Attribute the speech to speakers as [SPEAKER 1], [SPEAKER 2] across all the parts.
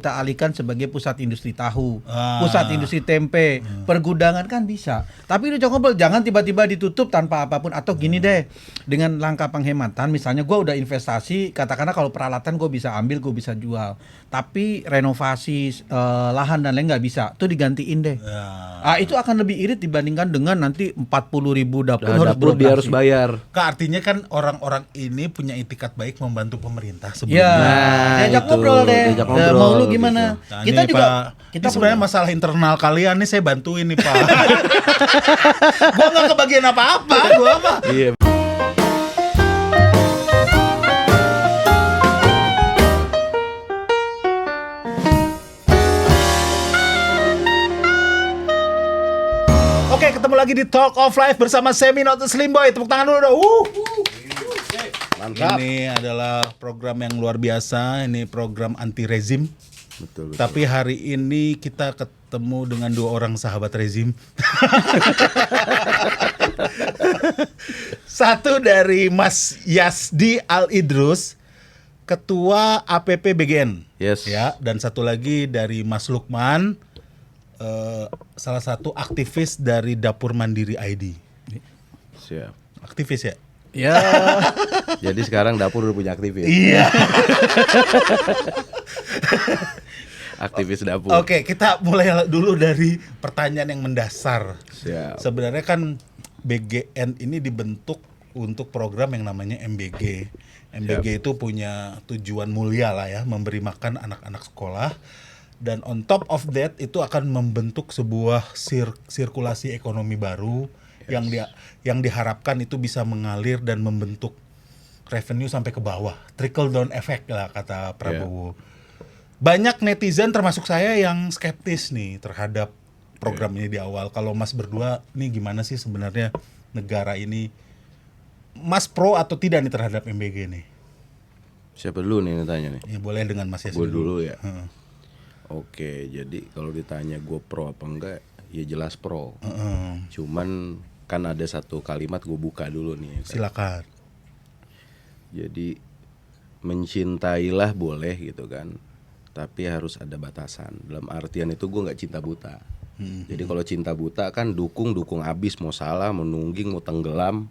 [SPEAKER 1] kita alihkan sebagai pusat industri tahu, pusat industri tempe, pergudangan kan bisa. Tapi itu Cokobel jangan tiba-tiba ditutup tanpa apapun. Atau gini deh, dengan langkah penghematan, misalnya gue udah investasi, katakanlah kalau peralatan gue bisa ambil, gue bisa jual. Tapi renovasi lahan dan lain nggak bisa, tuh digantiin deh. Itu akan lebih irit dibandingkan dengan nanti 40.000 dapur
[SPEAKER 2] dia harus bayar.
[SPEAKER 3] Artinya kan orang-orang ini punya itikat baik membantu pemerintah sebelumnya.
[SPEAKER 1] Diajak ngobrol deh. Mau lu gimana?
[SPEAKER 3] Nah,
[SPEAKER 1] Kita
[SPEAKER 3] nih,
[SPEAKER 1] juga
[SPEAKER 3] Pak, ini sebenarnya masalah internal kalian nih saya bantuin nih Pak. Gua nggak kebagian apa-apa, gua apa?
[SPEAKER 2] Iya.
[SPEAKER 3] Oke, ketemu lagi di Talk of Life bersama Semi Not Slim Boy. Tepuk tangan dulu dong.
[SPEAKER 2] Mantap.
[SPEAKER 3] Ini adalah program yang luar biasa. Ini program anti rezim.
[SPEAKER 2] Betul.
[SPEAKER 3] Tapi hari ini kita ketemu dengan dua orang sahabat rezim. Satu dari Mas Yasdi Al-Idrus, Ketua APP BGN.
[SPEAKER 2] Yes.
[SPEAKER 3] Ya, dan satu lagi dari Mas Lukman, salah satu aktivis dari Dapur Mandiri ID.
[SPEAKER 2] Siap.
[SPEAKER 3] Aktivis ya?
[SPEAKER 1] ya
[SPEAKER 2] Jadi sekarang dapur udah punya aktivis.
[SPEAKER 3] Iya.
[SPEAKER 2] Aktivis dapur.
[SPEAKER 3] Oke, kita mulai dulu dari pertanyaan yang mendasar.
[SPEAKER 2] Siap.
[SPEAKER 3] Sebenarnya kan BGN ini dibentuk untuk program yang namanya MBG. MBG itu punya tujuan mulia lah ya, memberi makan anak-anak sekolah. Dan on top of that itu akan membentuk sebuah sirkulasi ekonomi baru. Yang diharapkan itu bisa mengalir dan membentuk revenue sampai ke bawah, trickle down effect lah kata Prabowo. Banyak netizen termasuk saya yang skeptis nih terhadap program ini di awal. Kalau Mas berdua nih gimana sih sebenarnya negara ini, Mas pro atau tidak nih terhadap MBG nih?
[SPEAKER 2] Siapa dulu nih yang tanya nih?
[SPEAKER 3] Ya boleh dengan Mas Yasmin
[SPEAKER 2] Gue dulu ya. Oke, jadi kalau ditanya gue pro apa enggak, ya jelas pro. Cuman kan ada satu kalimat gue buka dulu nih. Kan?
[SPEAKER 3] Silakan.
[SPEAKER 2] Jadi mencintailah boleh gitu kan, tapi harus ada batasan. Dalam artian itu gue nggak cinta buta. Jadi kalau cinta buta kan dukung abis, mau salah, mau nungging, mau tenggelam,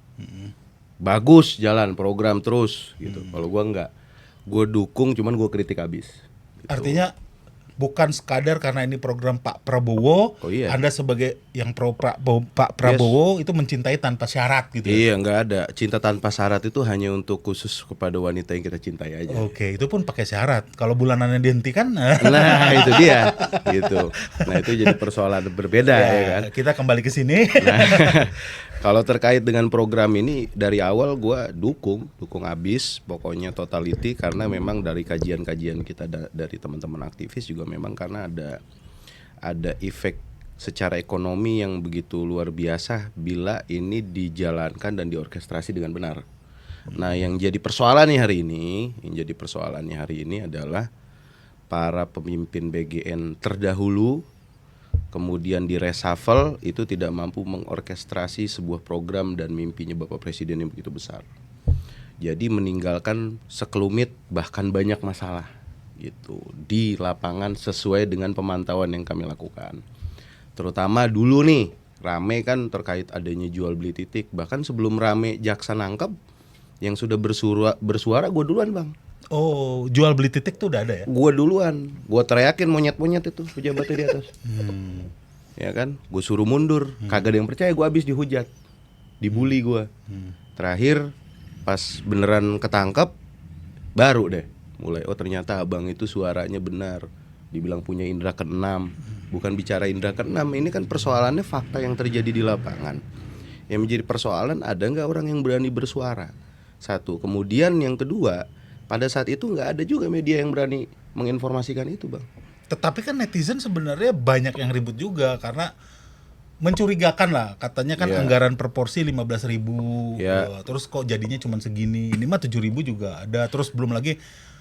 [SPEAKER 2] bagus jalan program terus gitu. Kalau gue nggak, gue dukung cuman gue kritik abis. Gitu.
[SPEAKER 3] Artinya bukan sekadar karena ini program Pak Prabowo, Anda sebagai yang pro Pak Prabowo itu mencintai tanpa syarat gitu.
[SPEAKER 2] Iya, nggak ada. Cinta tanpa syarat itu hanya untuk khusus kepada wanita yang kita cintai aja.
[SPEAKER 3] Oke, itu pun pakai syarat. Kalau bulanannya dihentikan,
[SPEAKER 2] nah itu dia, gitu. Nah itu jadi persoalan berbeda ya kan.
[SPEAKER 3] Kita kembali ke sini.
[SPEAKER 2] Nah, kalau terkait dengan program ini dari awal gue dukung abis, pokoknya totality, karena memang dari kajian-kajian kita dari teman-teman aktivis juga memang karena ada efek secara ekonomi yang begitu luar biasa bila ini dijalankan dan diorkestrasi dengan benar. Nah, yang jadi persoalannya hari ini adalah para pemimpin BGN terdahulu kemudian di reshuffle itu tidak mampu mengorkestrasi sebuah program dan mimpinya Bapak Presiden yang begitu besar. Jadi meninggalkan sekelumit bahkan banyak masalah gitu di lapangan sesuai dengan pemantauan yang kami lakukan. Terutama dulu nih rame kan terkait adanya jual beli titik, bahkan sebelum rame jaksa nangkep yang sudah bersuara gue duluan bang.
[SPEAKER 3] Oh, jual beli titik tuh udah ada ya?
[SPEAKER 2] Gue duluan, gue teriakin monyet-monyet itu pejabatnya di atas. Ya kan, gue suruh mundur, kagak ada yang percaya, gue habis dihujat, dibully gue. Terakhir pas beneran ketangkep, baru deh mulai, oh ternyata abang itu suaranya benar, dibilang punya indera keenam. Bukan bicara indera keenam, ini kan persoalannya fakta yang terjadi di lapangan. Yang menjadi persoalan, ada nggak orang yang berani bersuara? Satu, kemudian yang kedua, pada saat itu nggak ada juga media yang berani menginformasikan itu bang.
[SPEAKER 3] Tetapi kan netizen sebenarnya banyak yang ribut juga karena mencurigakan lah, katanya kan anggaran per porsi 15.000, terus kok jadinya cuma segini, ini mah 7.000 juga ada, terus belum lagi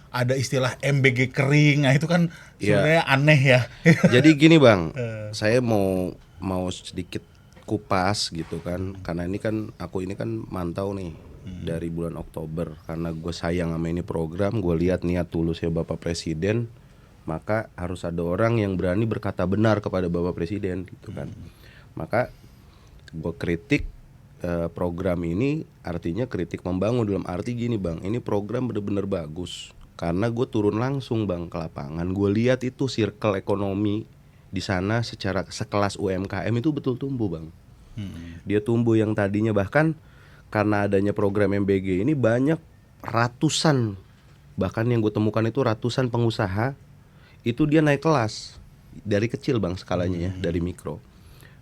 [SPEAKER 3] ada istilah MBG kering, nah itu kan sebenarnya aneh ya.
[SPEAKER 2] Jadi gini bang, saya mau sedikit kupas gitu kan, karena ini kan aku ini kan mantau nih dari bulan Oktober, karena gue sayang sama ini program, gue lihat niat tulusnya Bapak Presiden maka harus ada orang yang berani berkata benar kepada Bapak Presiden gitu kan. Maka gue kritik program ini, artinya kritik membangun dalam arti gini Bang, ini program benar-benar bagus karena gue turun langsung Bang ke lapangan, gue lihat itu circle ekonomi di sana secara sekelas UMKM itu betul tumbuh Bang. Dia tumbuh yang tadinya bahkan karena adanya program MBG ini banyak ratusan, bahkan yang gue temukan itu ratusan pengusaha itu dia naik kelas dari kecil Bang skalanya ya, dari mikro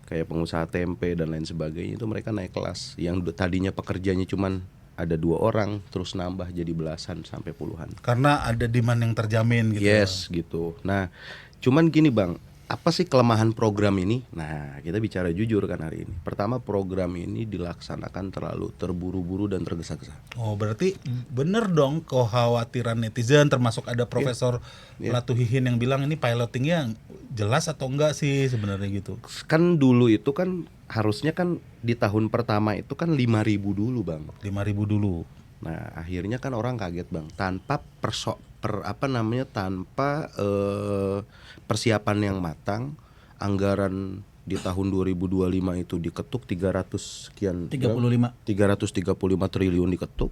[SPEAKER 2] kayak pengusaha tempe dan lain sebagainya, itu mereka naik kelas yang tadinya pekerjanya cuman ada 2 orang terus nambah jadi belasan sampai puluhan
[SPEAKER 3] Karena ada demand yang terjamin gitu.
[SPEAKER 2] yes gitu. Nah cuman gini Bang, apa sih kelemahan program ini? Nah, kita bicara jujur kan hari ini. Pertama, program ini dilaksanakan terlalu terburu-buru dan tergesa-gesa.
[SPEAKER 3] Oh, berarti bener dong kekhawatiran netizen, termasuk ada Profesor Latuhihin yang bilang ini pilotingnya jelas atau enggak sih sebenarnya gitu.
[SPEAKER 2] Kan dulu itu kan harusnya kan di tahun pertama itu kan 5.000 dulu Bang.
[SPEAKER 3] 5.000 dulu.
[SPEAKER 2] Nah, akhirnya kan orang kaget Bang, tanpa tanpa persiapan yang matang, anggaran di tahun 2025 itu diketuk 300 sekian
[SPEAKER 1] 35.
[SPEAKER 2] 335 triliun diketuk.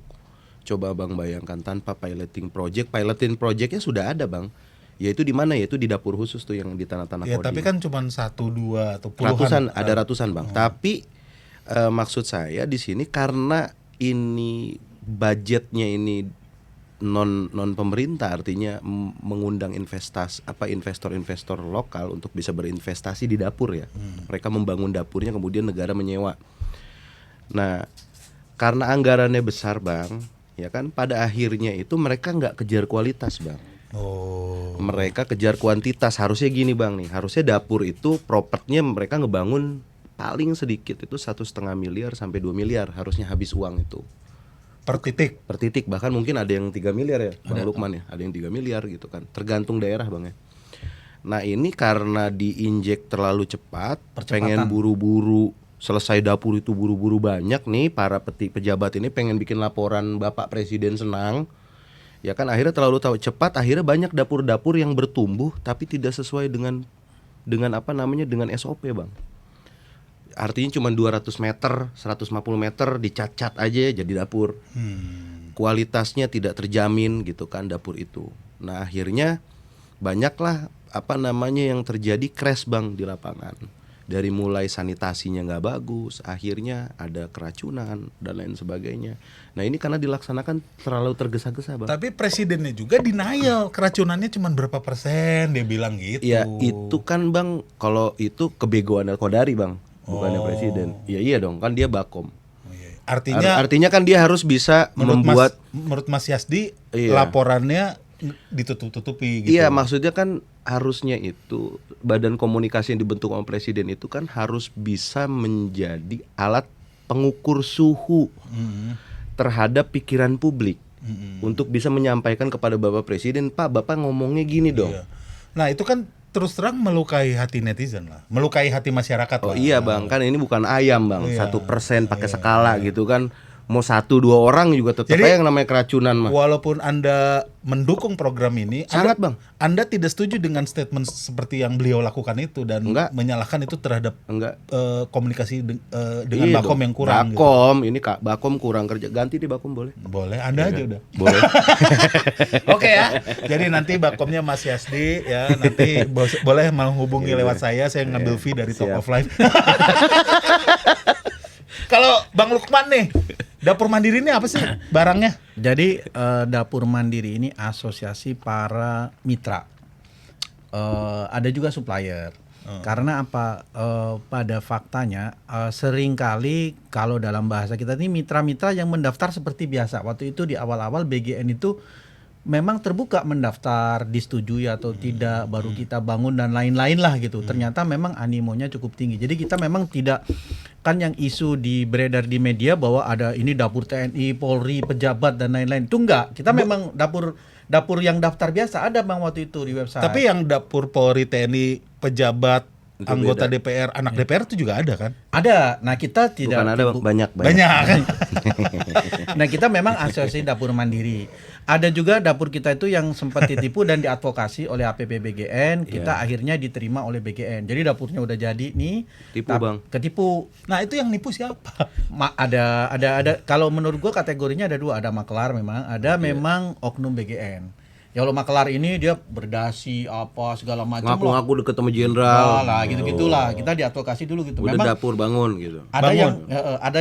[SPEAKER 2] Coba Bang bayangkan tanpa piloting projectnya sudah ada Bang. Yaitu di mana? Yaitu di dapur khusus tuh yang di tanah-tanah
[SPEAKER 3] Ya,
[SPEAKER 2] Kodim.
[SPEAKER 3] tapi kan cuma 1, 2 atau puluhan.
[SPEAKER 2] Ada ratusan Bang. Tapi maksud saya di sini karena ini budgetnya ini non pemerintah, artinya mengundang investor-investor lokal untuk bisa berinvestasi di dapur ya. Mereka membangun dapurnya, kemudian negara menyewa. Nah, karena anggarannya besar Bang, ya kan pada akhirnya itu mereka nggak kejar kualitas Bang.
[SPEAKER 3] Oh.
[SPEAKER 2] Mereka kejar kuantitas. Harusnya gini Bang nih, harusnya dapur itu propertinya mereka ngebangun paling sedikit itu 1,5 miliar sampai 2 miliar harusnya habis uang itu.
[SPEAKER 3] Per titik.
[SPEAKER 2] Bahkan mungkin ada yang 3 miliar ya Bang Lukman ya, ada yang 3 miliar gitu kan, tergantung daerah Bang ya. Nah ini karena diinjek terlalu cepat, pengen buru-buru selesai dapur itu buru-buru banyak nih, para pejabat ini pengen bikin laporan Bapak Presiden senang, ya kan akhirnya terlalu cepat, akhirnya banyak dapur-dapur yang bertumbuh tapi tidak sesuai dengan dengan SOP Bang. Artinya cuma 200 meter, 150 meter dicat-cat aja jadi dapur. Kualitasnya tidak terjamin gitu kan dapur itu. Nah akhirnya banyaklah yang terjadi crash Bang di lapangan. Dari mulai sanitasinya nggak bagus, akhirnya ada keracunan dan lain sebagainya. Nah ini karena dilaksanakan terlalu tergesa-gesa Bang.
[SPEAKER 3] Tapi presidennya juga denial keracunannya cuma berapa persen, dia bilang gitu.
[SPEAKER 2] Ya itu kan Bang, kalau itu kebegoan Al-Qodari Bang. Bukannya presiden. Ya iya dong, kan dia Bakom. Artinya kan dia harus bisa menurut
[SPEAKER 3] Mas Yasdi laporannya ditutup-tutupi gitu.
[SPEAKER 2] Iya, maksudnya kan harusnya itu badan komunikasi yang dibentuk oleh presiden itu kan harus bisa menjadi alat pengukur suhu terhadap pikiran publik untuk bisa menyampaikan kepada Bapak Presiden, Pak, Bapak ngomongnya gini dong.
[SPEAKER 3] Iya. Nah itu kan terus terang melukai hati netizen lah, melukai hati masyarakat lah.
[SPEAKER 2] Oh iya Bang, kan ini bukan ayam Bang, 1% pakai skala gitu kan. Mau 1-2 orang juga tetap aja yang namanya keracunan mah.
[SPEAKER 3] Walaupun Anda mendukung program ini,
[SPEAKER 2] sangat Bang.
[SPEAKER 3] Anda tidak setuju dengan statement seperti yang beliau lakukan itu dan menyalahkan itu terhadap komunikasi dengan Bakom yang kurang.
[SPEAKER 2] Bakom, gitu. Ini Kak Bakom kurang kerja. Ganti di Bakom boleh?
[SPEAKER 3] Boleh, Anda aja udah.
[SPEAKER 2] Boleh.
[SPEAKER 3] Oke ya. Jadi nanti Bakomnya Mas Yasdi ya, nanti boleh menghubungi lewat saya ngambil fee dari Top of Life. Kalau Bang Lukman nih, Dapur Mandiri ini apa sih barangnya?
[SPEAKER 1] Jadi Dapur Mandiri ini asosiasi para mitra. Ada juga supplier. Karena apa? Pada faktanya seringkali kalau dalam bahasa kita ini mitra-mitra yang mendaftar seperti biasa. Waktu itu di awal-awal BGN itu memang terbuka mendaftar, disetujui atau tidak, baru kita bangun dan lain-lain lah gitu. Ternyata memang animonya cukup tinggi. Jadi kita memang tidak, kan yang isu beredar di media bahwa ada ini dapur TNI, Polri, pejabat dan lain-lain. Itu enggak. Kita memang dapur yang daftar biasa ada Bang waktu itu di website.
[SPEAKER 3] Tapi yang dapur Polri, TNI, pejabat anggota DPR, anak DPR itu juga ada kan?
[SPEAKER 1] Ada. Nah, kita tidak
[SPEAKER 2] Bukan ada, banyak.
[SPEAKER 3] Banyak.
[SPEAKER 1] Nah, kita memang asosiasi dapur mandiri. Ada juga dapur kita itu yang sempat ditipu dan diadvokasi oleh APP BGN, kita akhirnya diterima oleh BGN. Jadi dapurnya udah jadi nih.
[SPEAKER 2] Tipu, Bang.
[SPEAKER 1] Ketipu.
[SPEAKER 3] Nah, itu yang nipu siapa?
[SPEAKER 1] Ada kalau menurut gua kategorinya ada dua, ada makelar memang, ada memang oknum BGN. Ya kalau makelar ini dia berdasi apa segala macam lah.
[SPEAKER 2] Ngaku-ngaku deket sama jenderal.
[SPEAKER 1] Lah gitu-gitulah. Kita diadvokasi dulu gitu.
[SPEAKER 2] Udah
[SPEAKER 1] Memang
[SPEAKER 2] dapur bangun gitu.
[SPEAKER 1] ada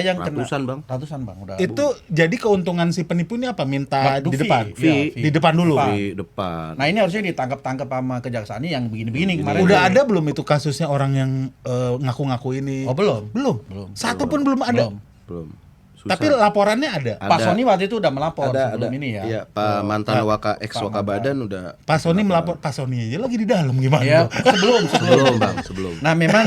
[SPEAKER 1] yang
[SPEAKER 2] Ratusan,
[SPEAKER 1] kena
[SPEAKER 2] Bang.
[SPEAKER 1] ratusan Bang udah.
[SPEAKER 3] Itu jadi keuntungan si penipu ini apa? Minta
[SPEAKER 1] Waduh,
[SPEAKER 3] di depan?
[SPEAKER 1] fee.
[SPEAKER 3] Di depan dulu.
[SPEAKER 2] Di depan.
[SPEAKER 1] Nah, ini harusnya ditangkap-tangkap sama kejaksaan yang begini-begini kemarin.
[SPEAKER 3] Udah
[SPEAKER 1] tuh.
[SPEAKER 3] ada belum itu kasusnya orang yang ngaku-ngaku ini?
[SPEAKER 1] Oh, belum.
[SPEAKER 3] Belum. Satu pun belum ada.
[SPEAKER 1] Belum.
[SPEAKER 2] Belum.
[SPEAKER 3] Tapi laporannya ada.
[SPEAKER 1] Pak Sony waktu itu udah melapor sebelum ini ya.
[SPEAKER 2] Iya, Pak mantan ex Wakabadan udah.
[SPEAKER 3] Pak Sony melapor, Pak Sony aja lagi di dalam gimana?
[SPEAKER 1] Ya,
[SPEAKER 3] tuh?
[SPEAKER 2] Sebelum Bang, sebelum.
[SPEAKER 1] Nah, memang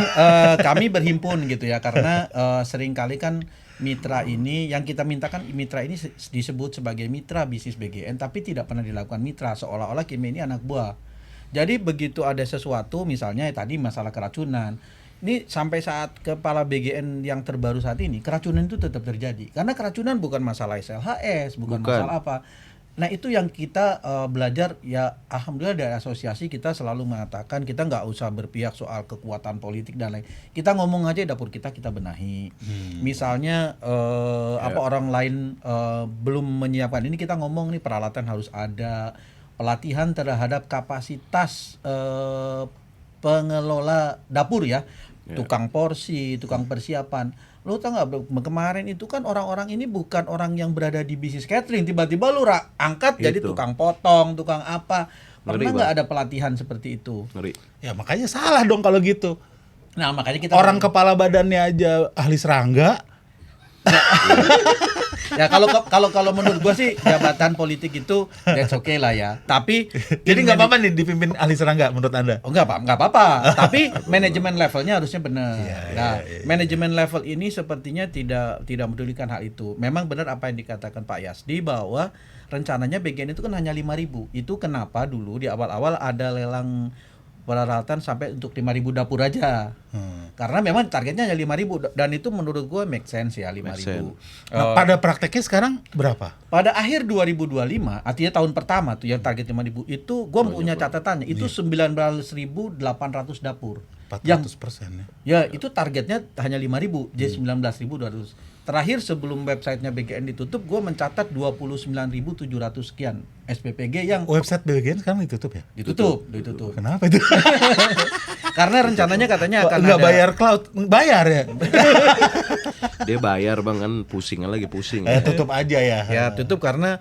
[SPEAKER 1] kami berhimpun gitu ya karena seringkali kan mitra ini yang kita mintakan mitra ini disebut sebagai mitra bisnis BGN tapi tidak pernah dilakukan mitra, seolah-olah kami ini anak buah. Jadi begitu ada sesuatu misalnya tadi masalah keracunan. Ini sampai saat kepala BGN yang terbaru saat ini keracunan itu tetap terjadi karena keracunan bukan masalah SLHS, bukan masalah apa. Nah, itu yang kita belajar ya, alhamdulillah dari asosiasi kita selalu mengatakan kita nggak usah berpihak soal kekuatan politik dan lain. Kita ngomong aja dapur kita benahi. Misalnya apa orang lain belum menyiapkan ini, kita ngomong nih peralatan harus ada, pelatihan terhadap kapasitas pengelola dapur ya. Tukang porsi, tukang persiapan. Lu tau nggak kemarin itu kan orang-orang ini bukan orang yang berada di bisnis catering, tiba-tiba lu angkat jadi tukang potong, tukang apa. Pernah nggak ada pelatihan seperti itu?
[SPEAKER 2] Ngeri.
[SPEAKER 3] Ya makanya salah dong kalau gitu.
[SPEAKER 1] Nah, makanya kita
[SPEAKER 3] Orang kepala badannya aja ahli serangga.
[SPEAKER 1] Ya kalau menurut gua sih jabatan politik itu that's okay lah ya. Tapi
[SPEAKER 3] Jadi nggak apa-apa nih dipimpin ahli serangga menurut Anda?
[SPEAKER 1] oh nggak apa-apa. Tapi manajemen levelnya harusnya benar. Nah, manajemen level ini sepertinya tidak medulikan hal itu. Memang benar apa yang dikatakan Pak Yasdi bahwa rencananya BGN itu kan hanya 5.000. Itu kenapa dulu di awal-awal ada lelang peralatan sampai untuk 5.000 dapur aja. Karena memang targetnya hanya 5.000 dan itu menurut gue make sense ya 5.000.
[SPEAKER 3] Nah, pada prakteknya sekarang berapa?
[SPEAKER 1] Pada akhir 2025, artinya tahun pertama tuh yang target 5.000 itu gue punya catatannya itu 19.800 dapur.
[SPEAKER 3] 400% ya.
[SPEAKER 1] Ya, itu targetnya hanya 5.000, jadi 19.200. Terakhir sebelum websitenya BGN ditutup, gue mencatat 29.700 sekian SPPG yang
[SPEAKER 3] Website BGN sekarang ditutup ya?
[SPEAKER 1] ditutup.
[SPEAKER 3] Kenapa itu?
[SPEAKER 1] Karena rencananya katanya akan
[SPEAKER 3] nggak
[SPEAKER 1] ada
[SPEAKER 3] bayar cloud, bayar ya?
[SPEAKER 2] Dia bayar Bang, kan lagi pusing.
[SPEAKER 3] Tutup aja ya.
[SPEAKER 1] ya tutup karena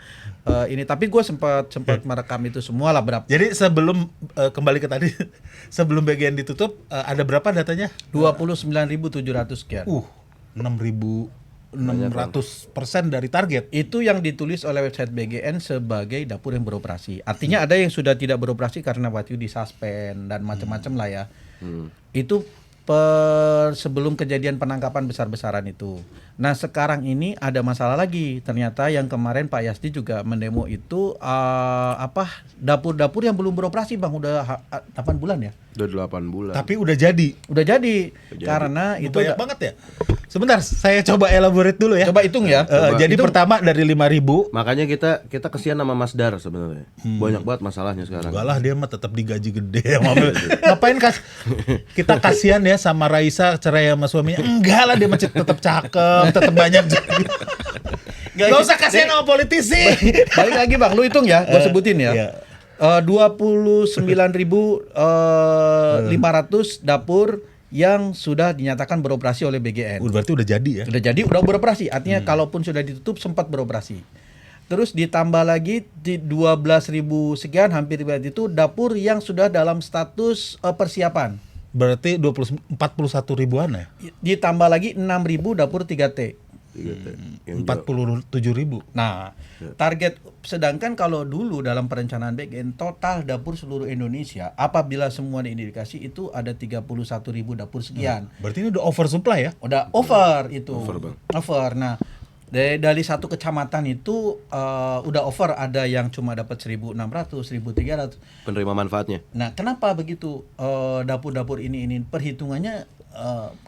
[SPEAKER 1] ini. Tapi gue sempat merekam itu semua lah berapa.
[SPEAKER 3] Jadi sebelum kembali ke tadi, sebelum BGN ditutup ada berapa datanya?
[SPEAKER 1] 29.700 sekian.
[SPEAKER 3] 6.600% dari target.
[SPEAKER 1] Itu yang ditulis oleh website BGN sebagai dapur yang beroperasi. Artinya ada yang sudah tidak beroperasi karena waktu disuspend dan macam-macam lah ya. Itu sebelum kejadian penangkapan besar-besaran itu. Nah, sekarang ini ada masalah lagi. Ternyata yang kemarin Pak Yasdi juga mendemo itu dapur-dapur yang belum beroperasi Bang, udah 8 bulan ya.
[SPEAKER 2] Udah 8 bulan.
[SPEAKER 3] Tapi udah jadi.
[SPEAKER 1] Karena itu
[SPEAKER 3] banyak banget ya. Sebentar, saya coba elaborate dulu ya.
[SPEAKER 1] Coba hitung ya.
[SPEAKER 3] Jadi pertama dari 5.000.
[SPEAKER 2] Makanya kita kesian sama Mas Dar sebenarnya. Banyak banget masalahnya sekarang.
[SPEAKER 3] Enggak lah, dia mah tetap digaji gede sama ngapain kita kasihan ya sama Raisa cerai sama suaminya. Enggak lah, dia masih tetap cakep, tetap banyak. Gak usah kasihan sama politisi.
[SPEAKER 1] Balik lagi Bang, lu hitung ya, gua sebutin ya.
[SPEAKER 3] Iya.
[SPEAKER 1] 29.500 dapur yang sudah dinyatakan beroperasi oleh BGN.
[SPEAKER 3] Berarti udah jadi ya?
[SPEAKER 1] Udah beroperasi. Artinya kalaupun sudah ditutup sempat beroperasi. Terus ditambah lagi di 12.000 sekian hampir itu dapur yang sudah dalam status persiapan.
[SPEAKER 3] Berarti 41 ribuan ya?
[SPEAKER 1] Ditambah lagi 6.000 dapur 3T.
[SPEAKER 3] 47.000.
[SPEAKER 1] Nah, target sedangkan kalau dulu dalam perencanaan BGN total dapur seluruh Indonesia apabila semua diindikasi itu ada 31.000 dapur sekian.
[SPEAKER 3] Berarti ini udah oversupply ya?
[SPEAKER 1] Udah over itu.
[SPEAKER 2] Over, Bang.
[SPEAKER 1] Over. Nah, Dari satu kecamatan itu udah over, ada yang cuma dapat 1.600, 1.300.
[SPEAKER 2] Penerima manfaatnya.
[SPEAKER 1] Nah, kenapa begitu dapur-dapur ini perhitungannya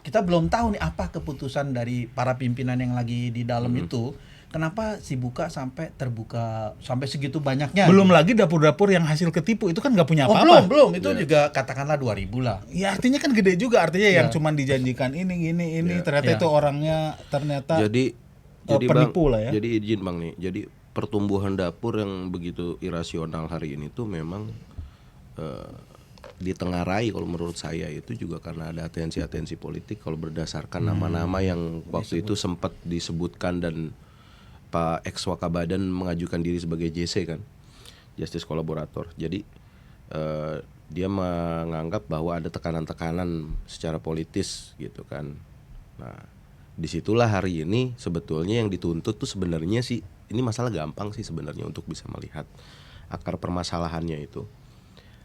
[SPEAKER 1] kita belum tahu nih apa keputusan dari para pimpinan yang lagi di dalam itu. Kenapa si buka sampai terbuka sampai segitu banyaknya?
[SPEAKER 3] Belum lagi dapur-dapur yang hasil ketipu itu kan nggak punya
[SPEAKER 1] Oh,
[SPEAKER 3] apa-apa.
[SPEAKER 1] belum. Itu juga katakanlah 2.000 lah.
[SPEAKER 3] Ya artinya kan gede juga, artinya yang
[SPEAKER 1] Ya.
[SPEAKER 3] cuman dijanjikan ini
[SPEAKER 2] Ya.
[SPEAKER 3] ternyata
[SPEAKER 1] Ya.
[SPEAKER 3] itu orangnya ternyata
[SPEAKER 2] Jadi
[SPEAKER 3] penipu
[SPEAKER 2] Bang,
[SPEAKER 3] lah ya.
[SPEAKER 2] Jadi izin Bang nih. Jadi pertumbuhan dapur yang begitu irasional hari ini tuh memang ditengarai kalau menurut saya itu juga karena ada atensi-atensi politik kalau berdasarkan nama-nama yang waktu itu sempat disebutkan dan Pak ex Wakabadan mengajukan diri sebagai JC kan, Justice Kolaborator. Jadi dia menganggap bahwa ada tekanan-tekanan secara politis gitu kan. Nah, disitulah hari ini sebetulnya yang dituntut tuh sebenarnya sih ini masalah gampang sih sebenarnya untuk bisa melihat akar permasalahannya itu.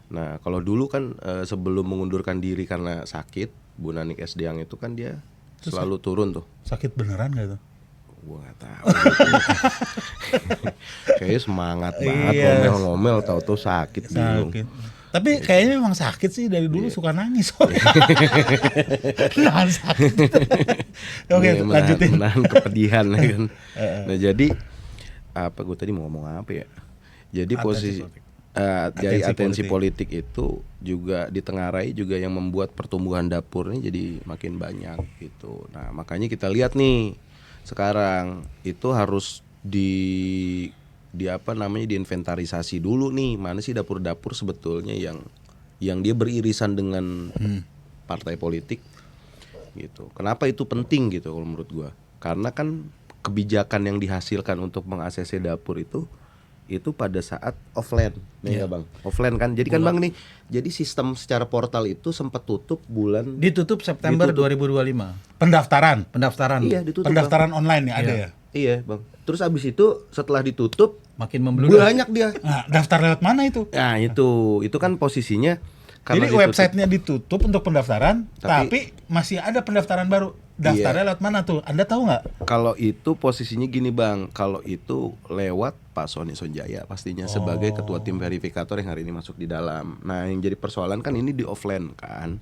[SPEAKER 2] Nah, kalau dulu kan sebelum mengundurkan diri karena sakit, Bu Nanik Esdiang itu kan dia selalu turun tuh.
[SPEAKER 3] Sakit beneran gak tuh?
[SPEAKER 2] Gua nggak tahu. Kayaknya semangat banget
[SPEAKER 3] Iya.
[SPEAKER 2] ngomel-ngomel tahu-tahu sakit bingung.
[SPEAKER 3] Sakit. Tapi kayaknya memang sakit sih dari dulu suka nangis soalnya. Nahan sakit. Oke,
[SPEAKER 2] Ini
[SPEAKER 3] lanjutin.
[SPEAKER 2] menahan kepedihan ya kan. Nah, jadi apa gue tadi mau ngomong apa ya? Jadi posisi dari atensi politik itu juga ditengarai juga yang membuat pertumbuhan dapurnya jadi makin banyak gitu. Nah, makanya kita lihat nih sekarang itu harus di apa namanya diinventarisasi dulu nih, mana sih dapur-dapur sebetulnya yang dia beririsan dengan partai politik gitu. Kenapa itu penting gitu kalau menurut gua? Karena kan kebijakan yang dihasilkan untuk meng-ACC dapur itu pada saat offline, ya Bang. Offline kan. Jadi kan Bang nih, jadi sistem secara portal itu sempat tutup bulan
[SPEAKER 1] Ditutup September 2025.
[SPEAKER 3] Pendaftaran.
[SPEAKER 1] Pendaftaran.
[SPEAKER 2] ditutup.
[SPEAKER 3] Pendaftaran online ya ada
[SPEAKER 1] Iya.
[SPEAKER 3] ya.
[SPEAKER 2] Iya, Bang. Terus abis itu setelah ditutup
[SPEAKER 1] Makin membludak.
[SPEAKER 2] banyak dia.
[SPEAKER 3] Nah, daftar lewat mana itu?
[SPEAKER 2] Nah, itu kan posisinya karena
[SPEAKER 3] Jadi
[SPEAKER 2] ditutup.
[SPEAKER 3] websitenya ditutup untuk pendaftaran, tapi masih ada pendaftaran baru. Daftarnya lewat mana tuh? Anda tahu nggak?
[SPEAKER 2] Kalau itu posisinya gini Bang, kalau itu lewat Pak Sony Sonjaya pastinya sebagai ketua tim verifikator yang hari ini masuk di dalam. Nah, yang jadi persoalan kan ini di offline kan.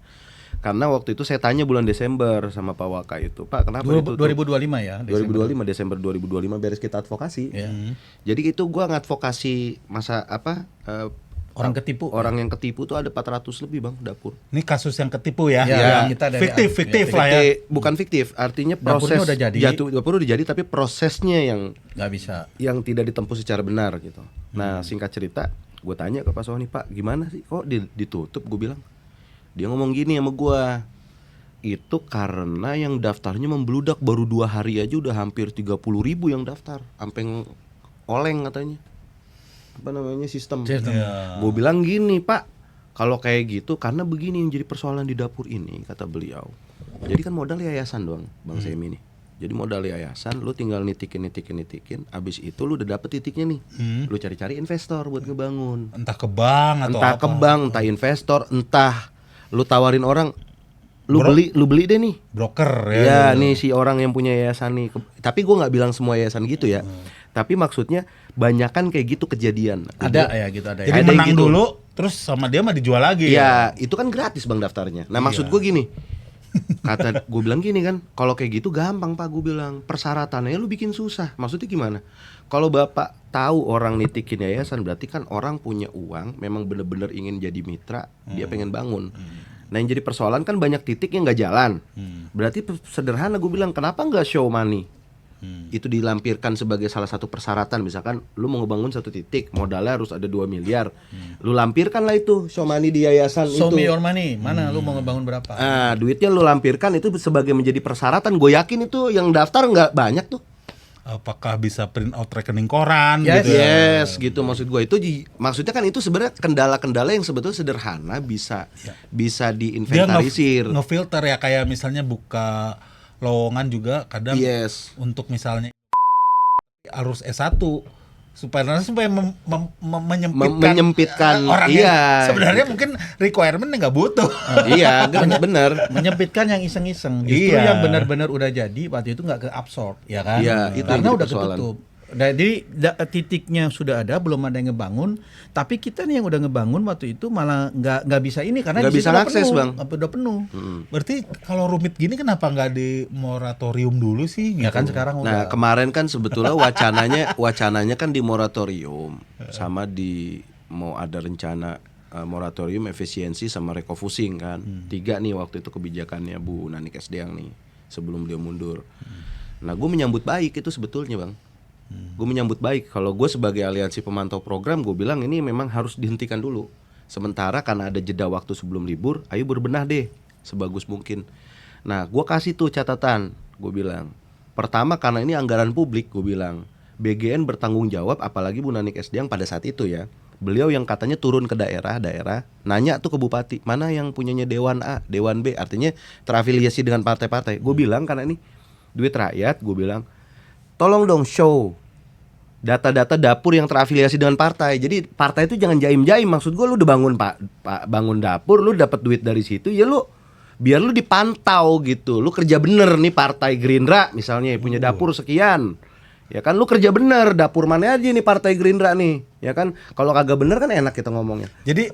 [SPEAKER 2] Karena waktu itu saya tanya bulan Desember sama Pak Waka itu, Pak kenapa ditutup?
[SPEAKER 1] 2025 ya.
[SPEAKER 2] 2025 Desember 2025 beres kita advokasi.
[SPEAKER 1] Ya.
[SPEAKER 2] Jadi itu gua ngadvokasi masa apa?
[SPEAKER 1] Orang ketipu.
[SPEAKER 2] Orang yang ketipu tuh ada 400 lebih Bang dapur.
[SPEAKER 3] Ini kasus yang ketipu ya.
[SPEAKER 1] Ya, kita dari
[SPEAKER 3] fiktif lah ya.
[SPEAKER 2] Bukan fiktif, artinya
[SPEAKER 1] Dapurnya
[SPEAKER 2] proses
[SPEAKER 1] udah jadi.
[SPEAKER 2] dapur udah jadi tapi prosesnya yang
[SPEAKER 1] Nggak bisa.
[SPEAKER 2] tidak ditempuh secara benar gitu. Nah, singkat cerita, gue tanya ke Pak Sony, Pak, gimana sih kok ditutup? Gue bilang, dia ngomong gini sama gue, itu karena yang daftarnya membludak baru 2 hari aja udah hampir 30.000 yang daftar, sampai oleng katanya. Apa namanya sistem? Gue bilang gini, Pak, kalau kayak gitu karena begini yang jadi persoalan di dapur ini, kata beliau. Jadi kan modal yayasan doang, Bang Semi nih. Jadi modal yayasan, lu tinggal nitikin, abis itu lu udah dapet titiknya nih. Lu cari-cari investor buat ngebangun.
[SPEAKER 3] Entah ke bank atau
[SPEAKER 2] Entah
[SPEAKER 3] apa.
[SPEAKER 2] ke bank, entah investor, entah lu tawarin orang, lu beli deh nih.
[SPEAKER 3] Broker
[SPEAKER 2] Ya
[SPEAKER 3] ya.
[SPEAKER 2] nih si orang yang punya yayasan nih. Tapi gua nggak bilang semua yayasan gitu ya. Tapi maksudnya banyakan kayak gitu kejadian.
[SPEAKER 1] Ada ya gitu, ada ya.
[SPEAKER 3] Jadi
[SPEAKER 2] Ada yang
[SPEAKER 3] menang
[SPEAKER 2] gitu.
[SPEAKER 3] dulu, terus sama dia mah dijual lagi.
[SPEAKER 2] Iya, itu kan gratis Bang daftarnya. Nah, maksud gue gini. Kata gue bilang gini kan, kalau kayak gitu gampang Pak, gue bilang. Persyaratannya lu bikin susah. Maksudnya gimana? Kalau Bapak tahu orang nitikin yayasan, berarti kan orang punya uang, memang bener-bener ingin jadi mitra, dia pengen bangun. Nah, yang jadi persoalan kan banyak titik yang nggak jalan. Berarti sederhana gue bilang, kenapa nggak show money? Itu dilampirkan sebagai salah satu persyaratan. Misalkan lu mau ngebangun satu titik, modalnya harus ada 2 miliar. Lu lampirkan lah itu show money di yayasan
[SPEAKER 1] Show
[SPEAKER 2] itu.
[SPEAKER 1] me your money. Mana lu mau ngebangun berapa?
[SPEAKER 2] Nah, duitnya lu lampirkan itu sebagai menjadi persyaratan. Gue yakin itu yang daftar nggak banyak tuh.
[SPEAKER 3] Apakah bisa print out rekening koran
[SPEAKER 1] Yes.
[SPEAKER 3] gitu ya?
[SPEAKER 2] Yes, gitu maksud gue itu. Maksudnya kan itu sebenarnya kendala-kendala yang sebetulnya sederhana bisa
[SPEAKER 3] Dia
[SPEAKER 2] diinventarisir.
[SPEAKER 3] ngefilter ya, kayak misalnya buka lowongan juga kadang
[SPEAKER 2] Yes.
[SPEAKER 3] untuk misalnya harus S1 menyempitkan orangnya.
[SPEAKER 2] Iya.
[SPEAKER 3] Sebenarnya mungkin requirement nggak butuh.
[SPEAKER 2] Iya, bener.
[SPEAKER 1] Menyempitkan yang iseng-iseng. Justru
[SPEAKER 3] Iya.
[SPEAKER 1] yang benar-benar udah jadi waktu itu nggak ke absorb, ya kan?
[SPEAKER 2] Iya, itu
[SPEAKER 1] Karena
[SPEAKER 2] yang jadi
[SPEAKER 1] udah
[SPEAKER 2] persoalan.
[SPEAKER 1] ketutup. Jadi titiknya sudah ada, belum ada yang ngebangun. Tapi kita nih yang udah ngebangun waktu itu malah nggak bisa ini karena
[SPEAKER 2] Nggak
[SPEAKER 1] di situ
[SPEAKER 2] bisa
[SPEAKER 1] udah
[SPEAKER 2] akses,
[SPEAKER 1] penuh,
[SPEAKER 2] Bang.
[SPEAKER 1] udah penuh.
[SPEAKER 3] Berarti kalau rumit gini kenapa nggak di moratorium dulu sih?
[SPEAKER 1] Ya
[SPEAKER 3] gitu?
[SPEAKER 1] kan sekarang
[SPEAKER 2] Nah,
[SPEAKER 1] udah.
[SPEAKER 2] kemarin kan sebetulnya wacananya kan di moratorium sama di mau ada rencana moratorium efisiensi sama recofusing kan. 3 nih waktu itu kebijakannya Bu Nani Kesdiang nih sebelum dia mundur. Nah, gue menyambut baik itu sebetulnya, Bang. Gue menyambut baik. Kalau gue sebagai aliansi pemantau program, gue bilang ini memang harus dihentikan dulu. Sementara karena ada jeda waktu sebelum libur, ayo berbenah deh sebagus mungkin. Nah, gue kasih tuh catatan, gue bilang. Pertama karena ini anggaran publik, gue bilang. BGN bertanggung jawab, apalagi Bu Nani Kesdiang pada saat itu ya. Beliau yang katanya turun ke daerah, nanya tuh ke bupati, mana yang punyanya Dewan A, Dewan B, artinya terafiliasi dengan partai-partai. Gue bilang karena ini duit rakyat, gue bilang, tolong dong show data-data dapur yang terafiliasi dengan partai. Jadi partai itu jangan jaim-jaim. Maksud gue lu udah bangun dapur, lu dapat duit dari situ, ya lu biar lu dipantau gitu. Lu kerja bener nih partai Gerindra misalnya punya dapur sekian. Ya kan lu kerja bener, dapur mana aja nih partai Gerindra nih. Ya kan kalau kagak bener kan enak kita ngomongnya.
[SPEAKER 3] Jadi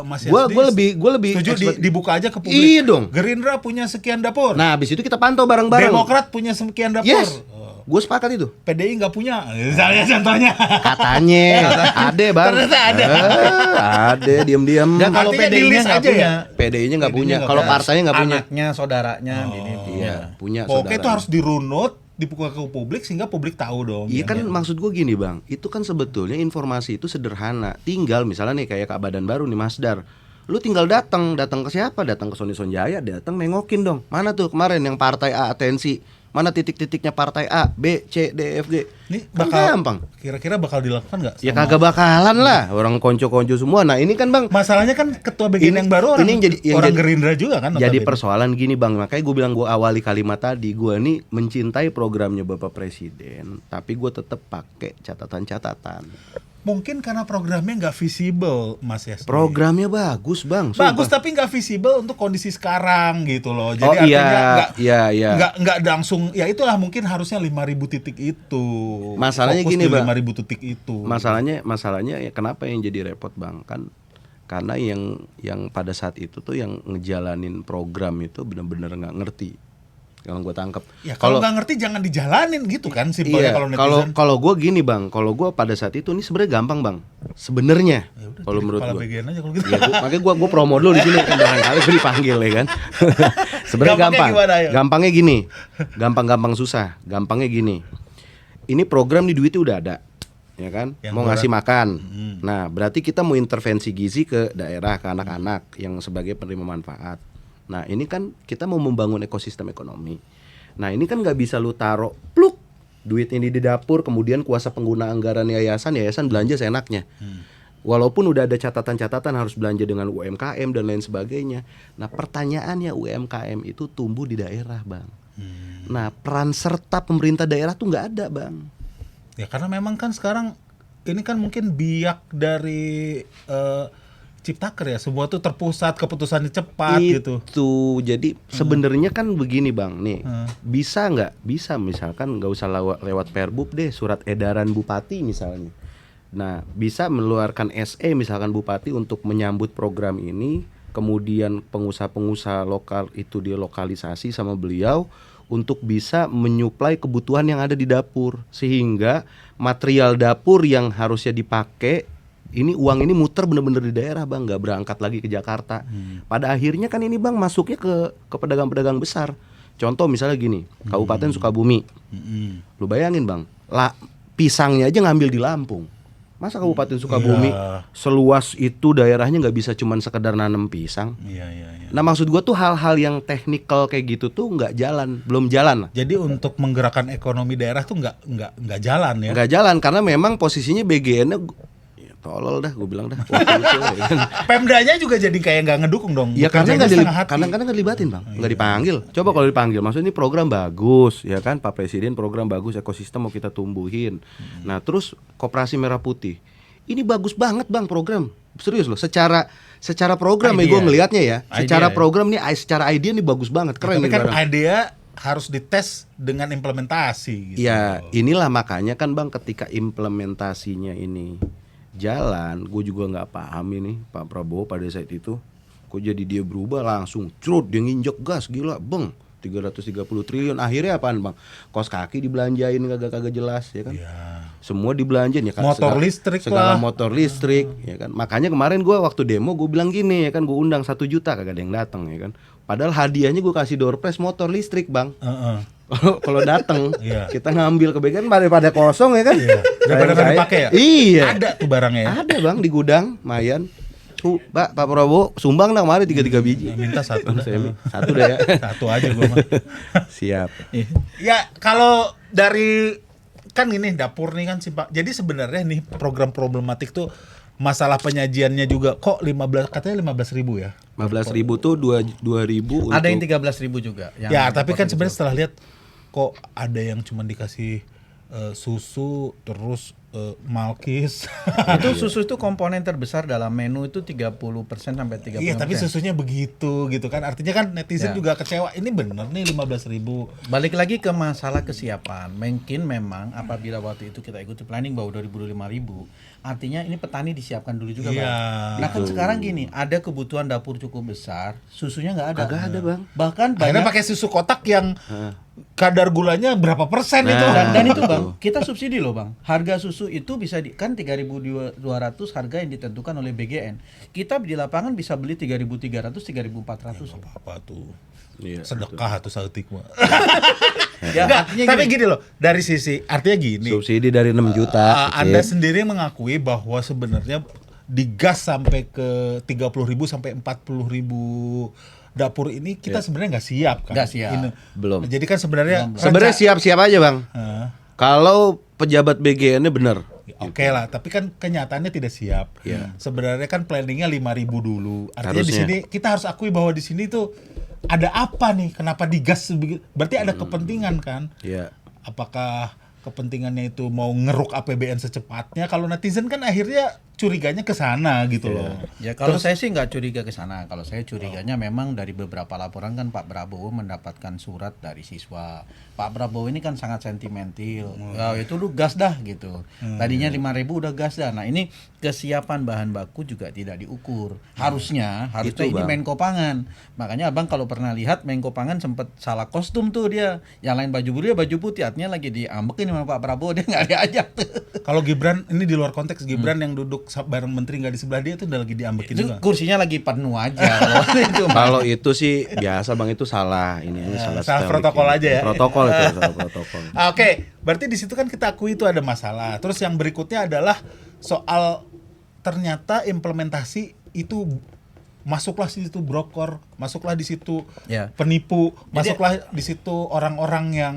[SPEAKER 3] Mas
[SPEAKER 2] Gue
[SPEAKER 3] Yasdi
[SPEAKER 2] lebih
[SPEAKER 3] setuju dibuka aja ke publik.
[SPEAKER 2] Iya dong.
[SPEAKER 3] Gerindra punya sekian dapur.
[SPEAKER 2] Nah, habis itu kita pantau bareng-bareng.
[SPEAKER 3] Demokrat punya sekian dapur.
[SPEAKER 2] Yes. Gue sepakat itu.
[SPEAKER 3] PDI nggak punya, misalnya contohnya.
[SPEAKER 2] Katanya ade bang.
[SPEAKER 3] Ternyata ada.
[SPEAKER 2] Ade diam-diam.
[SPEAKER 1] Dan kalau
[SPEAKER 3] Artinya
[SPEAKER 1] PDI-nya
[SPEAKER 3] di-list
[SPEAKER 1] nggak
[SPEAKER 3] aja
[SPEAKER 1] punya,
[SPEAKER 3] ya?
[SPEAKER 2] PDI-nya nggak punya.
[SPEAKER 3] nggak
[SPEAKER 2] Kalau
[SPEAKER 3] punya.
[SPEAKER 2] partainya nggak punya.
[SPEAKER 1] anaknya, saudaranya, ini
[SPEAKER 2] Iya, punya.
[SPEAKER 3] Oke, itu
[SPEAKER 2] saudara.
[SPEAKER 3] harus dirunut, dibuka ke publik sehingga publik tahu dong.
[SPEAKER 2] Iya kan maksud gue gini bang, itu kan sebetulnya informasi itu sederhana. Tinggal misalnya nih kayak Kak Badan Baru nih Masdar, lu tinggal datang ke siapa? Datang ke Sony Sonjaya, datang nengokin dong. Mana tuh kemarin yang partai A atensi? Mana titik-titiknya partai A, B, C, D, F, G?
[SPEAKER 3] Ini
[SPEAKER 2] Kan
[SPEAKER 3] bakal
[SPEAKER 2] gampang.
[SPEAKER 3] Kira-kira bakal dilakukan nggak?
[SPEAKER 2] Ya
[SPEAKER 3] sama-
[SPEAKER 2] kagak bakalan lah, orang konco-konco semua. Nah ini kan bang,
[SPEAKER 3] Masalahnya kan ketua BGN
[SPEAKER 2] Ini-
[SPEAKER 3] yang baru orang
[SPEAKER 2] ini yang
[SPEAKER 3] orang
[SPEAKER 2] jadi-
[SPEAKER 3] Gerindra juga kan.
[SPEAKER 2] jadi
[SPEAKER 3] notabene.
[SPEAKER 2] persoalan gini bang, makanya gue bilang gue awali kalimat tadi, gue nih mencintai programnya Bapak Presiden, tapi gue tetap pakai catatan-catatan.
[SPEAKER 3] Mungkin karena programnya nggak visible, Mas Yasdi.
[SPEAKER 2] Programnya bagus bang,
[SPEAKER 3] bagus
[SPEAKER 2] sumpah.
[SPEAKER 3] tapi nggak visible untuk kondisi sekarang gitu loh. Jadi
[SPEAKER 2] Oh
[SPEAKER 3] artinya
[SPEAKER 2] iya.
[SPEAKER 3] nggak langsung ya itulah mungkin harusnya 5.000 titik itu.
[SPEAKER 2] Masalahnya
[SPEAKER 3] Fokus
[SPEAKER 2] gini,
[SPEAKER 3] di
[SPEAKER 2] Bang.
[SPEAKER 3] 5.000 titik itu.
[SPEAKER 2] Masalahnya ya kenapa yang jadi repot bang kan? Karena yang pada saat itu tuh yang ngejalanin program itu benar-benar nggak ngerti. Kalau gue tangkap.
[SPEAKER 3] Ya kalau nggak ngerti jangan dijalanin gitu kan simpelnya
[SPEAKER 2] Iya,
[SPEAKER 3] kalau netizen.
[SPEAKER 2] kalau gue gini bang, kalau gue pada saat itu ini sebenarnya gampang bang, sebenarnya.
[SPEAKER 3] Ya udah,
[SPEAKER 2] Kalau
[SPEAKER 3] jadi
[SPEAKER 2] menurut
[SPEAKER 3] kepala
[SPEAKER 2] gue.
[SPEAKER 3] BGN aja kalau gitu.
[SPEAKER 2] Ya, makanya gue promo dulu di sini kan barangkali gue dipanggil ya kan. Sebenarnya
[SPEAKER 3] Gampangnya
[SPEAKER 2] gampang.
[SPEAKER 3] gimana, ayo?
[SPEAKER 2] Gampangnya gini. Gampang susah. Gampangnya gini. Ini program di duitnya udah ada. Ya kan?
[SPEAKER 3] Yang
[SPEAKER 2] mau
[SPEAKER 3] murah.
[SPEAKER 2] ngasih makan. Nah, berarti kita mau intervensi gizi ke daerah, ke anak-anak yang sebagai penerima manfaat. Nah, ini kan kita mau membangun ekosistem ekonomi. Nah, ini kan nggak bisa lu taruh pluk duit ini di dapur, kemudian kuasa pengguna anggaran yayasan belanja seenaknya. Walaupun udah ada catatan-catatan harus belanja dengan UMKM dan lain sebagainya. Nah, pertanyaannya UMKM itu tumbuh di daerah, Bang. Nah, peran serta pemerintah daerah tuh nggak ada, Bang.
[SPEAKER 3] Ya karena memang kan sekarang ini kan mungkin biak dari Ciptaker ya, semua tuh terpusat, keputusannya cepat gitu.
[SPEAKER 2] Itu jadi sebenarnya kan begini bang, nih bisa nggak? Bisa misalkan nggak usah lewat Perbub deh, surat edaran bupati misalnya. Nah bisa mengeluarkan SE misalkan bupati untuk menyambut program ini, kemudian pengusaha-pengusaha lokal itu dilokalisasi sama beliau untuk bisa menyuplai kebutuhan yang ada di dapur, sehingga material dapur yang harusnya dipakai ini uang ini muter bener-bener di daerah bang, nggak berangkat lagi ke Jakarta. Pada akhirnya kan ini bang masuknya ke pedagang-pedagang besar. Contoh misalnya gini, Kabupaten Sukabumi, lu bayangin bang, pisangnya aja ngambil di Lampung. Masa Kabupaten Sukabumi seluas itu daerahnya nggak bisa cuman sekedar nanam pisang?
[SPEAKER 3] Iya.
[SPEAKER 2] Nah maksud gua tuh hal-hal yang teknikal kayak gitu tuh nggak jalan, belum jalan lah.
[SPEAKER 3] Jadi untuk menggerakkan ekonomi daerah tuh nggak jalan ya.
[SPEAKER 2] Nggak jalan karena memang posisinya BGN-nya tolol dah, gue bilang dah. Waktu itu, ya kan.
[SPEAKER 3] Pemdanya juga jadi kayak nggak ngedukung dong.
[SPEAKER 2] Ya karena
[SPEAKER 3] Bekerjanya
[SPEAKER 2] nggak
[SPEAKER 3] setengah hati.
[SPEAKER 2] kadang-kadang nggak dilibatin bang, nggak dipanggil. Coba kalau dipanggil, maksudnya ini program bagus, ya kan Pak Presiden program bagus, ekosistem mau kita tumbuhin. Nah terus Koperasi Merah Putih, ini bagus banget bang program, serius loh. Secara program ya
[SPEAKER 3] Idea.
[SPEAKER 2] gue ngelihatnya ya, secara
[SPEAKER 1] Idea, ya.
[SPEAKER 2] program nih, secara idea nih bagus banget, keren
[SPEAKER 3] Tapi
[SPEAKER 2] nih
[SPEAKER 3] kan
[SPEAKER 2] barang.
[SPEAKER 3] idea harus dites dengan implementasi gitu.
[SPEAKER 2] Ya inilah makanya kan bang, ketika implementasinya ini jalan, gue juga nggak paham ini Pak Prabowo pada saat itu, kok jadi dia berubah langsung, crut dia nginjek gas gila, bang 330 triliun, akhirnya apaan bang? Kos kaki dibelanjain kagak jelas ya kan?
[SPEAKER 3] Iya.
[SPEAKER 2] Semua dibelanjain ya kan?
[SPEAKER 3] Motor listrik
[SPEAKER 2] segala
[SPEAKER 3] lah.
[SPEAKER 2] motor listrik ya kan? Makanya kemarin gue waktu demo gue bilang gini ya kan, gue undang 1 juta kagak ada yang datang ya kan? Padahal hadiahnya gue kasih door prize motor listrik bang.
[SPEAKER 3] Heeh.
[SPEAKER 2] Kalau datang
[SPEAKER 3] Iya.
[SPEAKER 2] kita ngambil kebetulan pada kosong ya kan?
[SPEAKER 3] Iya. Daripada nggak dipakai ya?
[SPEAKER 2] Iya.
[SPEAKER 3] Ada tuh barangnya ya.
[SPEAKER 2] Ada bang di gudang, Mayan. Pak Prabowo sumbang dong kemarin 3 biji.
[SPEAKER 3] Minta satu.
[SPEAKER 2] Satu deh ya.
[SPEAKER 3] Satu aja gua mah.
[SPEAKER 2] Siap.
[SPEAKER 3] Ya kalau dari kan ini dapur nih kan Pak. Jadi sebenarnya nih program problematik tuh masalah penyajiannya juga kok 15 katanya 15.000 ya.
[SPEAKER 2] 15.000 tuh 2.000
[SPEAKER 1] Ada yang
[SPEAKER 2] untuk
[SPEAKER 1] 13.000 juga.
[SPEAKER 3] Ya, tapi kan sebenarnya setelah lihat kok ada yang cuma dikasih susu terus Malkis.
[SPEAKER 1] Itu susu itu komponen terbesar dalam menu itu 30% sampai 30%.
[SPEAKER 3] Iya, tapi susunya begitu gitu kan. Artinya kan netizen
[SPEAKER 1] Ya.
[SPEAKER 3] juga kecewa. Ini bener nih 15.000.
[SPEAKER 1] Balik lagi ke masalah kesiapan. Mungkin memang apabila waktu itu kita ikuti planning bahwa 2025.000, artinya ini petani disiapkan dulu juga,
[SPEAKER 3] Iya.
[SPEAKER 1] Bang. Nah kan sekarang gini, ada kebutuhan dapur cukup besar, susunya nggak ada.
[SPEAKER 2] Kagak ada, Bang.
[SPEAKER 1] Bahkan
[SPEAKER 3] Akhirnya
[SPEAKER 1] banyak
[SPEAKER 3] pakai susu kotak yang kadar gulanya berapa persen itu.
[SPEAKER 1] dan itu Bang, kita subsidi loh Bang. Harga susu itu bisa kan 3.200 harga yang ditentukan oleh BGN. Kita di lapangan bisa beli 3.300, 3.400.
[SPEAKER 3] Apa tuh?
[SPEAKER 2] Iya,
[SPEAKER 3] Sedekah atau sautik mah.
[SPEAKER 1] Ya,
[SPEAKER 3] Enggak,
[SPEAKER 1] artinya
[SPEAKER 3] tapi gini loh, dari sisi artinya gini.
[SPEAKER 2] subsidi dari 6 juta.
[SPEAKER 3] Anda sendiri mengakui bahwa sebenarnya digas sampai ke 30.000 sampai 40.000 dapur ini kita sebenarnya nggak siap kan?
[SPEAKER 1] Nggak siap.
[SPEAKER 2] Belum.
[SPEAKER 3] Jadi kan sebenarnya
[SPEAKER 2] Sebenarnya siap-siap aja, Bang.
[SPEAKER 3] Hah?
[SPEAKER 2] Kalau pejabat BGN-nya benar.
[SPEAKER 3] Oke lah, tapi kan kenyataannya tidak siap.
[SPEAKER 2] Iya.
[SPEAKER 3] Sebenarnya kan planningnya 5.000 dulu. Artinya di
[SPEAKER 2] Harusnya.
[SPEAKER 3] sini kita harus akui bahwa di sini tuh ada apa nih? Kenapa digas sebegitu? Berarti ada kepentingan kan?
[SPEAKER 2] Iya.
[SPEAKER 3] Apakah kepentingannya itu mau ngeruk APBN secepatnya? Kalau netizen kan akhirnya curiganya ke sana gitu loh.
[SPEAKER 1] Ya kalau saya sih nggak curiga ke sana. Kalau saya curiganya memang dari beberapa laporan kan Pak Prabowo mendapatkan surat dari siswa. Pak Prabowo ini kan sangat sentimental. Ya, itu lu gas dah gitu. Tadinya 5.000 udah gas dah. Nah ini kesiapan bahan baku juga tidak diukur. Harusnya
[SPEAKER 2] Itu,
[SPEAKER 1] ini
[SPEAKER 2] Bang.
[SPEAKER 1] Menko Pangan. Makanya Abang kalau pernah lihat Menko Pangan sempat salah kostum tuh dia. Yang lain baju biru ya baju putih. Artinya lagi diambekin sama Pak Prabowo, dia nggak diajak.
[SPEAKER 3] Kalau Gibran ini di luar konteks, Gibran yang duduk bareng menteri nggak di sebelah dia itu udah lagi diambekin
[SPEAKER 1] Itu
[SPEAKER 3] juga.
[SPEAKER 1] kursinya lagi penuh aja. Kalau itu mah.
[SPEAKER 2] Kalau itu sih biasa, Bang, itu salah. Ini salah
[SPEAKER 3] salah
[SPEAKER 2] styling.
[SPEAKER 3] protokol aja ya.
[SPEAKER 2] Protokol itu, salah protokol.
[SPEAKER 3] Oke, berarti di situ kan kita akui itu ada masalah. Terus yang berikutnya adalah soal ternyata implementasi itu masuklah di situ brokor, masuklah di situ
[SPEAKER 1] Ya.
[SPEAKER 3] penipu,
[SPEAKER 1] Jadi-
[SPEAKER 3] masuklah di situ orang-orang yang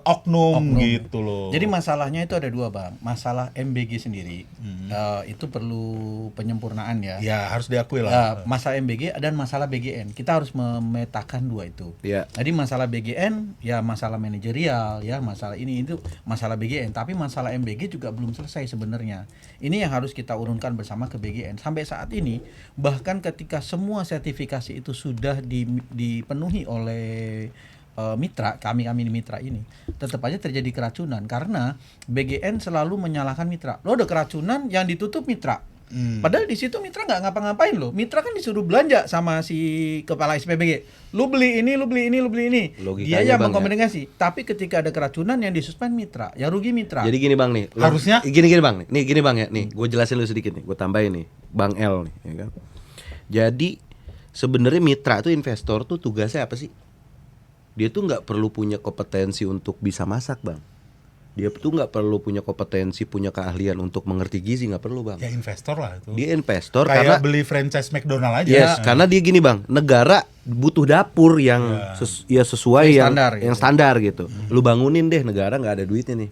[SPEAKER 3] oknum gitu loh.
[SPEAKER 1] Jadi masalahnya itu ada dua Bang. Masalah MBG sendiri itu perlu penyempurnaan ya.
[SPEAKER 3] ya harus diakui lah.
[SPEAKER 1] Masalah MBG dan masalah BGN. Kita harus memetakan dua itu.
[SPEAKER 2] Iya.
[SPEAKER 1] Jadi masalah BGN ya masalah manajerial ya, masalah ini itu masalah BGN. Tapi masalah MBG juga belum selesai sebenarnya. Ini yang harus kita urunkan bersama ke BGN. Sampai saat ini bahkan ketika semua sertifikasi itu sudah dipenuhi oleh mitra kami mitra ini, tetap aja terjadi keracunan karena BGN selalu menyalahkan mitra. Lo udah keracunan, yang ditutup mitra. Padahal di situ mitra nggak ngapa-ngapain loh. Mitra kan disuruh belanja sama si kepala SPBG. Lu beli ini, lu beli ini, lu beli ini.
[SPEAKER 2] Logikanya,
[SPEAKER 1] Dia yang
[SPEAKER 2] Bang,
[SPEAKER 1] mengkomunikasi. Tapi ketika ada keracunan yang disuspend mitra, ya rugi mitra.
[SPEAKER 2] Jadi gini Bang nih,
[SPEAKER 3] Harusnya-
[SPEAKER 2] gini Bang nih, nih gini Bang ya, nih gue jelasin lu sedikit nih, gue tambahin nih, Bang L nih, ya kan. Jadi sebenarnya mitra tuh investor tuh tugasnya apa sih? Dia tuh nggak perlu punya kompetensi untuk bisa masak Bang. Dia tuh nggak perlu punya kompetensi, punya keahlian untuk mengerti gizi, nggak perlu Bang.
[SPEAKER 3] Ya investor lah itu.
[SPEAKER 2] Dia investor
[SPEAKER 3] Kayak
[SPEAKER 2] karena
[SPEAKER 3] beli franchise McDonald aja.
[SPEAKER 2] yes, karena dia gini Bang, negara butuh dapur yang sesuai yang
[SPEAKER 1] standar
[SPEAKER 2] yang
[SPEAKER 1] gitu.
[SPEAKER 2] standar gitu. Lu bangunin deh, negara nggak ada duitnya nih.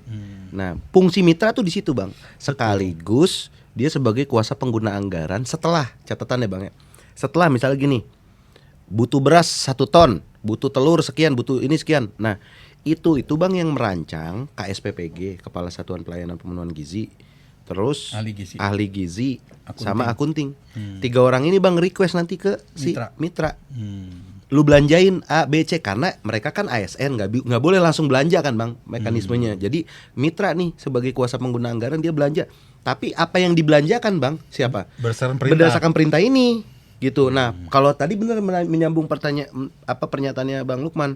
[SPEAKER 2] Nah, fungsi mitra tuh di situ Bang. Sekaligus dia sebagai kuasa pengguna anggaran setelah catatan ya Bang ya. Setelah misalnya gini, butuh beras 1 ton, butuh telur sekian, butuh ini sekian. Nah, itu Bang yang merancang KSPPG, Kepala Satuan Pelayanan Pemenuhan Gizi. Terus ahli gizi sama akunting. 3 orang ini Bang request nanti ke si mitra. Lu belanjain A, B, C karena mereka kan ASN nggak boleh langsung belanja kan Bang mekanismenya. Jadi mitra nih sebagai kuasa pengguna anggaran dia belanja. Tapi apa yang dibelanjakan Bang siapa? Berdasarkan perintah ini gitu. Nah, kalau tadi benar menyambung pernyataannya Bang Lukman.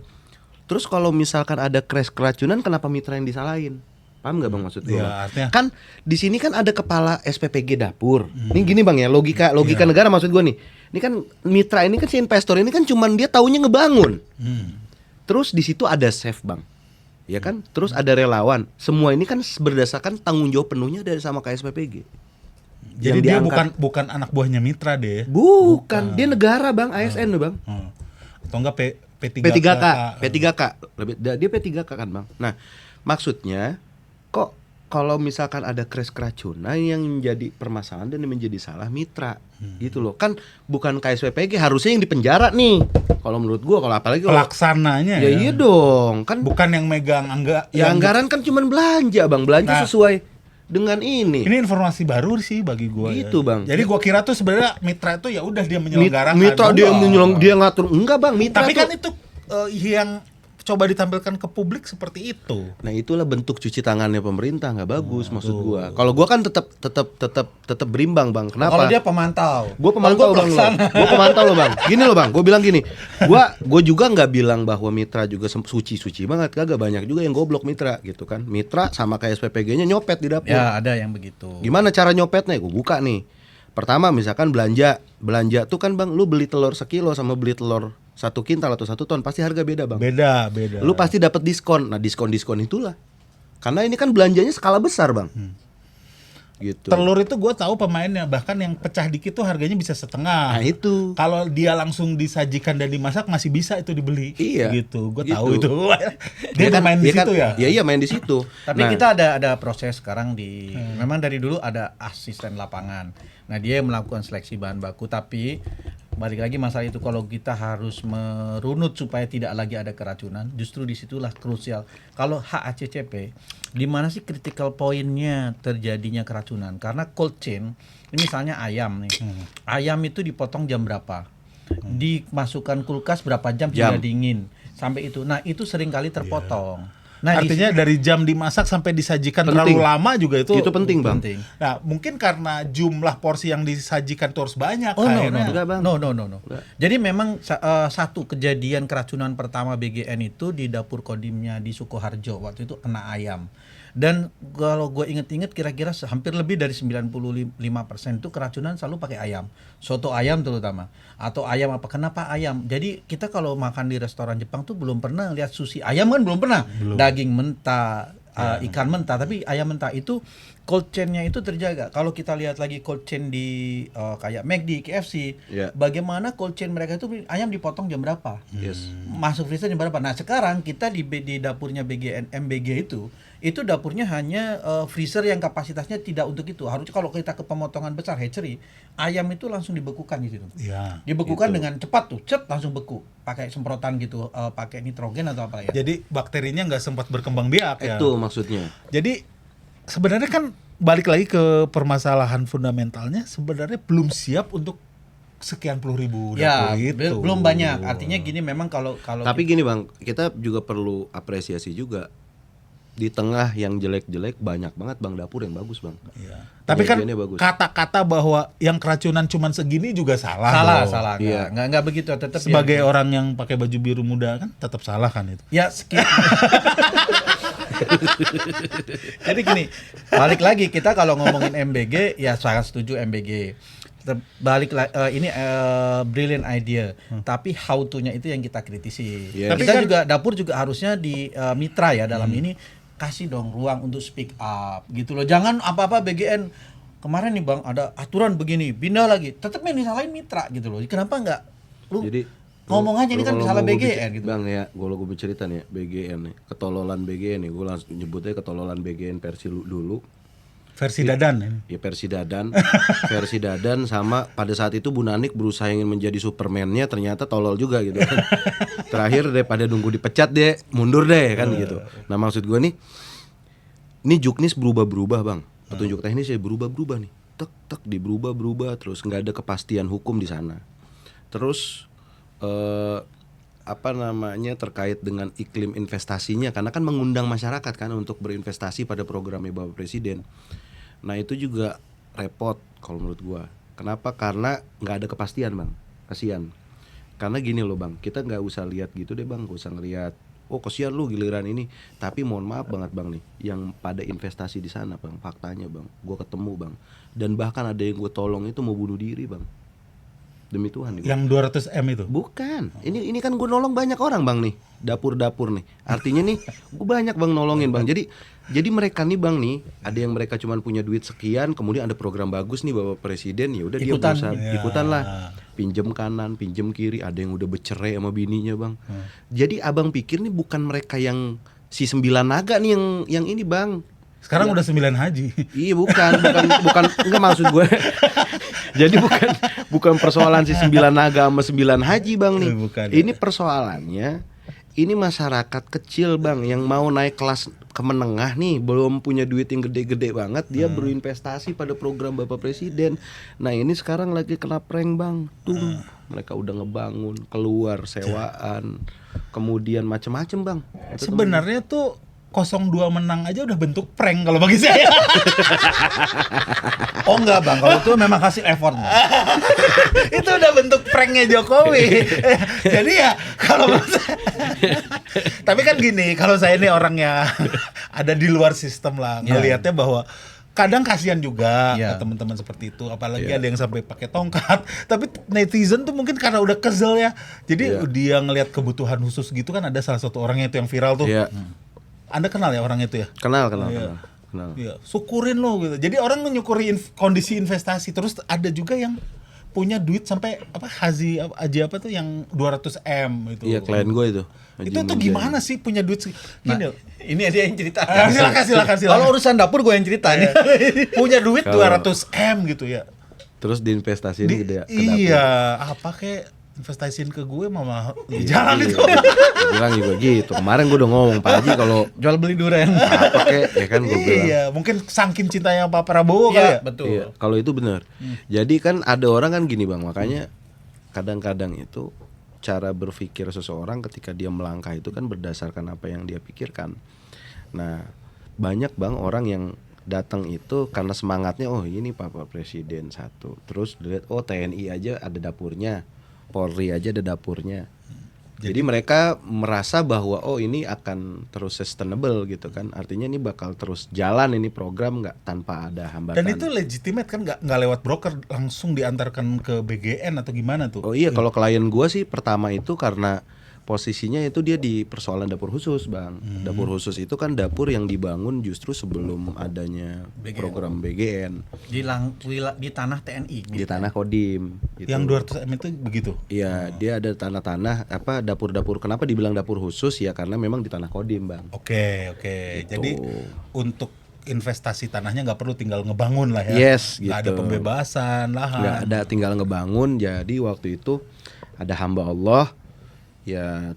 [SPEAKER 2] Terus kalau misalkan ada crash keracunan kenapa mitra yang disalahin? Paham nggak Bang maksud gue?
[SPEAKER 3] Ya, artinya
[SPEAKER 2] kan di sini kan ada kepala SPPG dapur. Ini gini Bang ya, logika negara maksud gue nih. Ini kan mitra ini kan si investor ini kan cuman dia taunya ngebangun. Terus di situ ada chef Bang. Ya kan? Terus ada relawan. Semua ini kan berdasarkan tanggung jawab penuhnya dari sama KSPPG.
[SPEAKER 3] Jadi dia bukan anak buahnya mitra deh.
[SPEAKER 2] Bukan, dia negara Bang, ASN loh Bang.
[SPEAKER 3] Atau enggak
[SPEAKER 2] P3K. Dia P3K kan Bang. Nah, maksudnya kok kalau misalkan ada crash keracunan yang menjadi permasalahan dan yang menjadi salah mitra gitu loh. Kan bukan KSPPG harusnya yang dipenjara nih. Kalau menurut gua kalau apalagi
[SPEAKER 3] pelaksananya
[SPEAKER 2] ya iya dong. Kan
[SPEAKER 3] bukan yang megang
[SPEAKER 2] anggaran kan cuman belanja Bang, belanja sesuai dengan ini.
[SPEAKER 3] Ini informasi baru sih bagi gua
[SPEAKER 2] gitu
[SPEAKER 3] ya.
[SPEAKER 2] Bang.
[SPEAKER 3] Jadi gua kira tuh sebenarnya mitra itu ya udah dia menyelenggarakan.
[SPEAKER 2] Mitra dia ngatur. Enggak Bang, mitra.
[SPEAKER 3] Tapi kan itu yang coba ditampilkan ke publik seperti itu.
[SPEAKER 2] Nah, itulah bentuk cuci tangannya pemerintah, nggak bagus maksud gua. Kalau gua kan tetap berimbang, Bang. Kenapa?
[SPEAKER 1] Kalau dia pemantau.
[SPEAKER 2] Gua pemantau Bang. Gua pemantau loh, Bang. Gini loh, Bang. Gua bilang gini. Gua juga nggak bilang bahwa mitra juga suci banget. Kagak, banyak juga yang goblok mitra gitu kan. Mitra sama kayak SPPG-nya nyopet di dapur.
[SPEAKER 1] Ya, ada yang begitu.
[SPEAKER 2] Gimana cara nyopetnya? Gua buka nih. Pertama misalkan belanja tuh kan Bang, lu beli telur sekilo sama beli telur 1 kintal atau 1 ton pasti harga beda Bang.
[SPEAKER 3] Beda.
[SPEAKER 2] Lu pasti dapat diskon. Nah, diskon itulah. Karena ini kan belanjanya skala besar Bang. Gitu.
[SPEAKER 3] Telur itu gue tahu pemainnya, bahkan yang pecah dikit tuh harganya bisa setengah.
[SPEAKER 2] Nah itu.
[SPEAKER 3] Kalau dia langsung disajikan dan dimasak masih bisa itu dibeli.
[SPEAKER 2] Iya.
[SPEAKER 3] Gitu. Gue tahu itu. Dia
[SPEAKER 2] kan
[SPEAKER 3] main di situ ya.
[SPEAKER 2] Iya main di situ.
[SPEAKER 1] Tapi kita ada proses sekarang memang dari dulu ada asisten lapangan. Nah, dia melakukan seleksi bahan baku, tapi balik lagi masalah itu kalau kita harus merunut supaya tidak lagi ada keracunan, justru disitulah krusial. Kalau HACCP, di mana sih critical point-nya terjadinya keracunan? Karena cold chain, ini misalnya ayam nih, ayam itu dipotong jam berapa, dimasukkan kulkas berapa jam sudah dingin, sampai itu. Nah, itu sering kali terpotong. Nah,
[SPEAKER 3] artinya dari jam dimasak sampai disajikan terlalu lama juga itu
[SPEAKER 2] penting Bang.
[SPEAKER 3] Nah, mungkin karena jumlah porsi yang disajikan itu harus banyak.
[SPEAKER 1] No. Jadi memang satu kejadian keracunan pertama BGN itu di dapur Kodimnya di Sukoharjo, waktu itu kena ayam. Dan kalau gue inget-inget kira-kira hampir lebih dari 95% itu keracunan selalu pakai ayam. Soto ayam terutama. Atau ayam apa, kenapa ayam? Jadi kita kalau makan di restoran Jepang tuh belum pernah lihat sushi ayam kan, belum pernah. Daging mentah, ikan mentah, tapi ayam mentah itu cold chain-nya itu terjaga. Kalau kita lihat lagi cold chain di kayak McD, KFC, bagaimana cold chain mereka itu ayam dipotong jam berapa? Masuk freezer jam berapa? Nah, sekarang kita di dapurnya BGN MBG itu dapurnya hanya freezer yang kapasitasnya tidak untuk itu. Harusnya kalau kita ke pemotongan besar hatchery, ayam itu langsung dibekukan di situ.
[SPEAKER 3] Ya,
[SPEAKER 1] dibekukan gitu. Dengan cepat tuh, langsung beku. Pakai semprotan gitu, pakai nitrogen atau apa ya.
[SPEAKER 3] Jadi bakterinya nggak sempat berkembang biak ya.
[SPEAKER 2] Itu maksudnya.
[SPEAKER 3] Jadi sebenarnya kan balik lagi ke permasalahan fundamentalnya, sebenarnya belum siap untuk sekian puluh ribu dapur itu.
[SPEAKER 1] Belum banyak. Artinya gini, memang kalau
[SPEAKER 2] tapi gini Bang, kita juga perlu apresiasi juga. Di tengah yang jelek-jelek banyak banget Bang dapur yang bagus Bang.
[SPEAKER 3] Iya. Tapi kan kata-kata bahwa yang keracunan cuman segini juga salah.
[SPEAKER 1] Salah.
[SPEAKER 2] Iya.
[SPEAKER 1] Nggak begitu. Tetap
[SPEAKER 3] sebagai orang yang pakai baju biru muda kan tetap salah kan itu.
[SPEAKER 1] Ya. Jadi gini, balik lagi kita kalau ngomongin MBG ya sangat setuju MBG. Balik ini brilliant idea, tapi how to-nya itu yang kita kritisi. Tapi kita juga dapur juga harusnya di mitra ya dalam ini kasih dong ruang untuk speak up gitu loh. Jangan apa-apa BGN kemarin nih Bang ada aturan begini, pindah lagi. Tetap yang disalahin mitra gitu loh. Kenapa enggak lu ngomong aja ini kan salah BGN gitu.
[SPEAKER 2] Bang ya, gue bercerita nih ya, BGN nih, ketololan BGN nih, gue langsung nyebutnya ketololan BGN versi dulu.
[SPEAKER 3] Versi Dadan ini.
[SPEAKER 2] Ya versi Dadan sama pada saat itu Bu Nanik berusaha ingin menjadi Superman-nya ternyata tolol juga gitu kan. Terakhir daripada nunggu dipecat deh mundur deh kan gitu. Nah maksud gue nih, ini juknis berubah-berubah bang, petunjuk teknis ya berubah-berubah nih, tek diberubah-berubah terus nggak ada kepastian hukum di sana. Terus terkait dengan iklim investasinya karena kan mengundang masyarakat kan untuk berinvestasi pada programnya Bapak Presiden. Nah itu juga repot kalau menurut gua. Kenapa? Karena nggak ada kepastian bang. Kasian. Karena gini loh bang, kita nggak usah lihat gitu deh bang, nggak usah ngelihat. Oh kasian lu giliran ini. Tapi mohon maaf banget bang nih, yang pada investasi di sana bang, faktanya bang, gua ketemu bang. Dan bahkan ada yang gua tolong itu mau bunuh diri bang. Demi Tuhan nih.
[SPEAKER 3] Yang 200M itu?
[SPEAKER 2] Bukan. Ini kan gue nolong banyak orang bang nih, dapur-dapur nih. Artinya nih, gue banyak bang nolongin bang. Jadi mereka nih bang nih, ada yang mereka cuma punya duit sekian, kemudian ada program bagus nih Bapak Presiden, ya udah dia berusaha ikutan lah, pinjem kanan, pinjem kiri. Ada yang udah bercerai sama bininya bang. Jadi abang pikir nih bukan mereka yang si 9 naga nih yang ini bang.
[SPEAKER 3] Sekarang udah 9 haji.
[SPEAKER 2] Iya bukan enggak maksud gue. Jadi bukan persoalan si 9 naga sama 9 haji bang nih.
[SPEAKER 3] Bukan,
[SPEAKER 2] ini persoalannya ini masyarakat kecil bang yang mau naik kelas ke menengah nih, belum punya duit yang gede-gede banget, dia berinvestasi pada program Bapak Presiden. Nah ini sekarang lagi kena prank bang. Tuh mereka udah ngebangun, keluar sewaan, kemudian macem-macem bang.
[SPEAKER 3] Sebenarnya tuh 02 menang aja udah bentuk prank kalau bagi saya.
[SPEAKER 1] Oh enggak bang, kalau itu memang hasil effort.
[SPEAKER 3] Itu udah bentuk pranknya Jokowi. Jadi ya kalau tapi kan gini, kalau saya ini orangnya ada di luar sistem lah, ngelihatnya bahwa kadang kasihan juga ke teman-teman seperti itu, apalagi ada yang sampai pakai tongkat. Tapi netizen tuh mungkin karena udah kesel ya, jadi dia ngelihat kebutuhan khusus gitu kan. Ada salah satu orangnya itu yang viral tuh. Anda kenal ya orang itu ya?
[SPEAKER 2] Kenal.
[SPEAKER 3] Iya, syukurin lo gitu. Jadi orang menyukuri kondisi investasi. Terus ada juga yang punya duit sampai haji apa tuh yang 200M itu.
[SPEAKER 2] Iya, klien gue itu.
[SPEAKER 3] Itu tuh gimana sih punya duit gini?
[SPEAKER 1] Ini dia yang cerita.
[SPEAKER 3] Silakan.
[SPEAKER 1] Kalau urusan dapur gue yang cerita nih.
[SPEAKER 3] Punya duit 200M gitu ya.
[SPEAKER 2] Terus diinvestasiin gede ke dapur.
[SPEAKER 3] Iya, apa kayak investasiin ke gue mama jalan itu.
[SPEAKER 2] Bilang juga gitu. Kemarin gue udah ngomong Pak Haji kalau
[SPEAKER 1] jual beli durian.
[SPEAKER 2] Apa kek ya kan gue bilang.
[SPEAKER 3] Iya, mungkin saking cintanya Pak Prabowo kali ya.
[SPEAKER 1] Betul.
[SPEAKER 2] Iya, kalau itu benar. Jadi kan ada orang kan gini bang, makanya kadang-kadang itu cara berpikir seseorang ketika dia melangkah itu kan berdasarkan apa yang dia pikirkan. Nah banyak bang orang yang datang itu karena semangatnya, oh ini Pak Presiden satu. Terus dilihat, oh TNI aja ada dapurnya, Polri aja ada dapurnya. Jadi mereka merasa bahwa oh ini akan terus sustainable gitu kan. Artinya ini bakal terus jalan ini program nggak tanpa ada hambatan.
[SPEAKER 3] Dan itu legitimate kan, nggak lewat broker, langsung diantarkan ke BGN atau gimana tuh?
[SPEAKER 2] Oh iya, kalau klien gua sih pertama itu karena posisinya itu dia di persoalan dapur khusus bang. Dapur khusus itu kan dapur yang dibangun justru sebelum adanya program BGN
[SPEAKER 1] Di tanah TNI gitu.
[SPEAKER 2] di tanah Kodim gitu.
[SPEAKER 3] Yang 200M itu begitu?
[SPEAKER 2] Iya, dia ada tanah-tanah dapur-dapur. Kenapa dibilang dapur khusus ya karena memang di tanah Kodim bang.
[SPEAKER 3] Oke.
[SPEAKER 2] Gitu.
[SPEAKER 3] Jadi untuk investasi tanahnya nggak perlu tinggal ngebangun lah ya.
[SPEAKER 2] Yes,
[SPEAKER 3] nggak ada
[SPEAKER 2] gitu.
[SPEAKER 3] pembebasan lahan.
[SPEAKER 2] Nggak ada, tinggal ngebangun. Jadi waktu itu ada hamba Allah ya,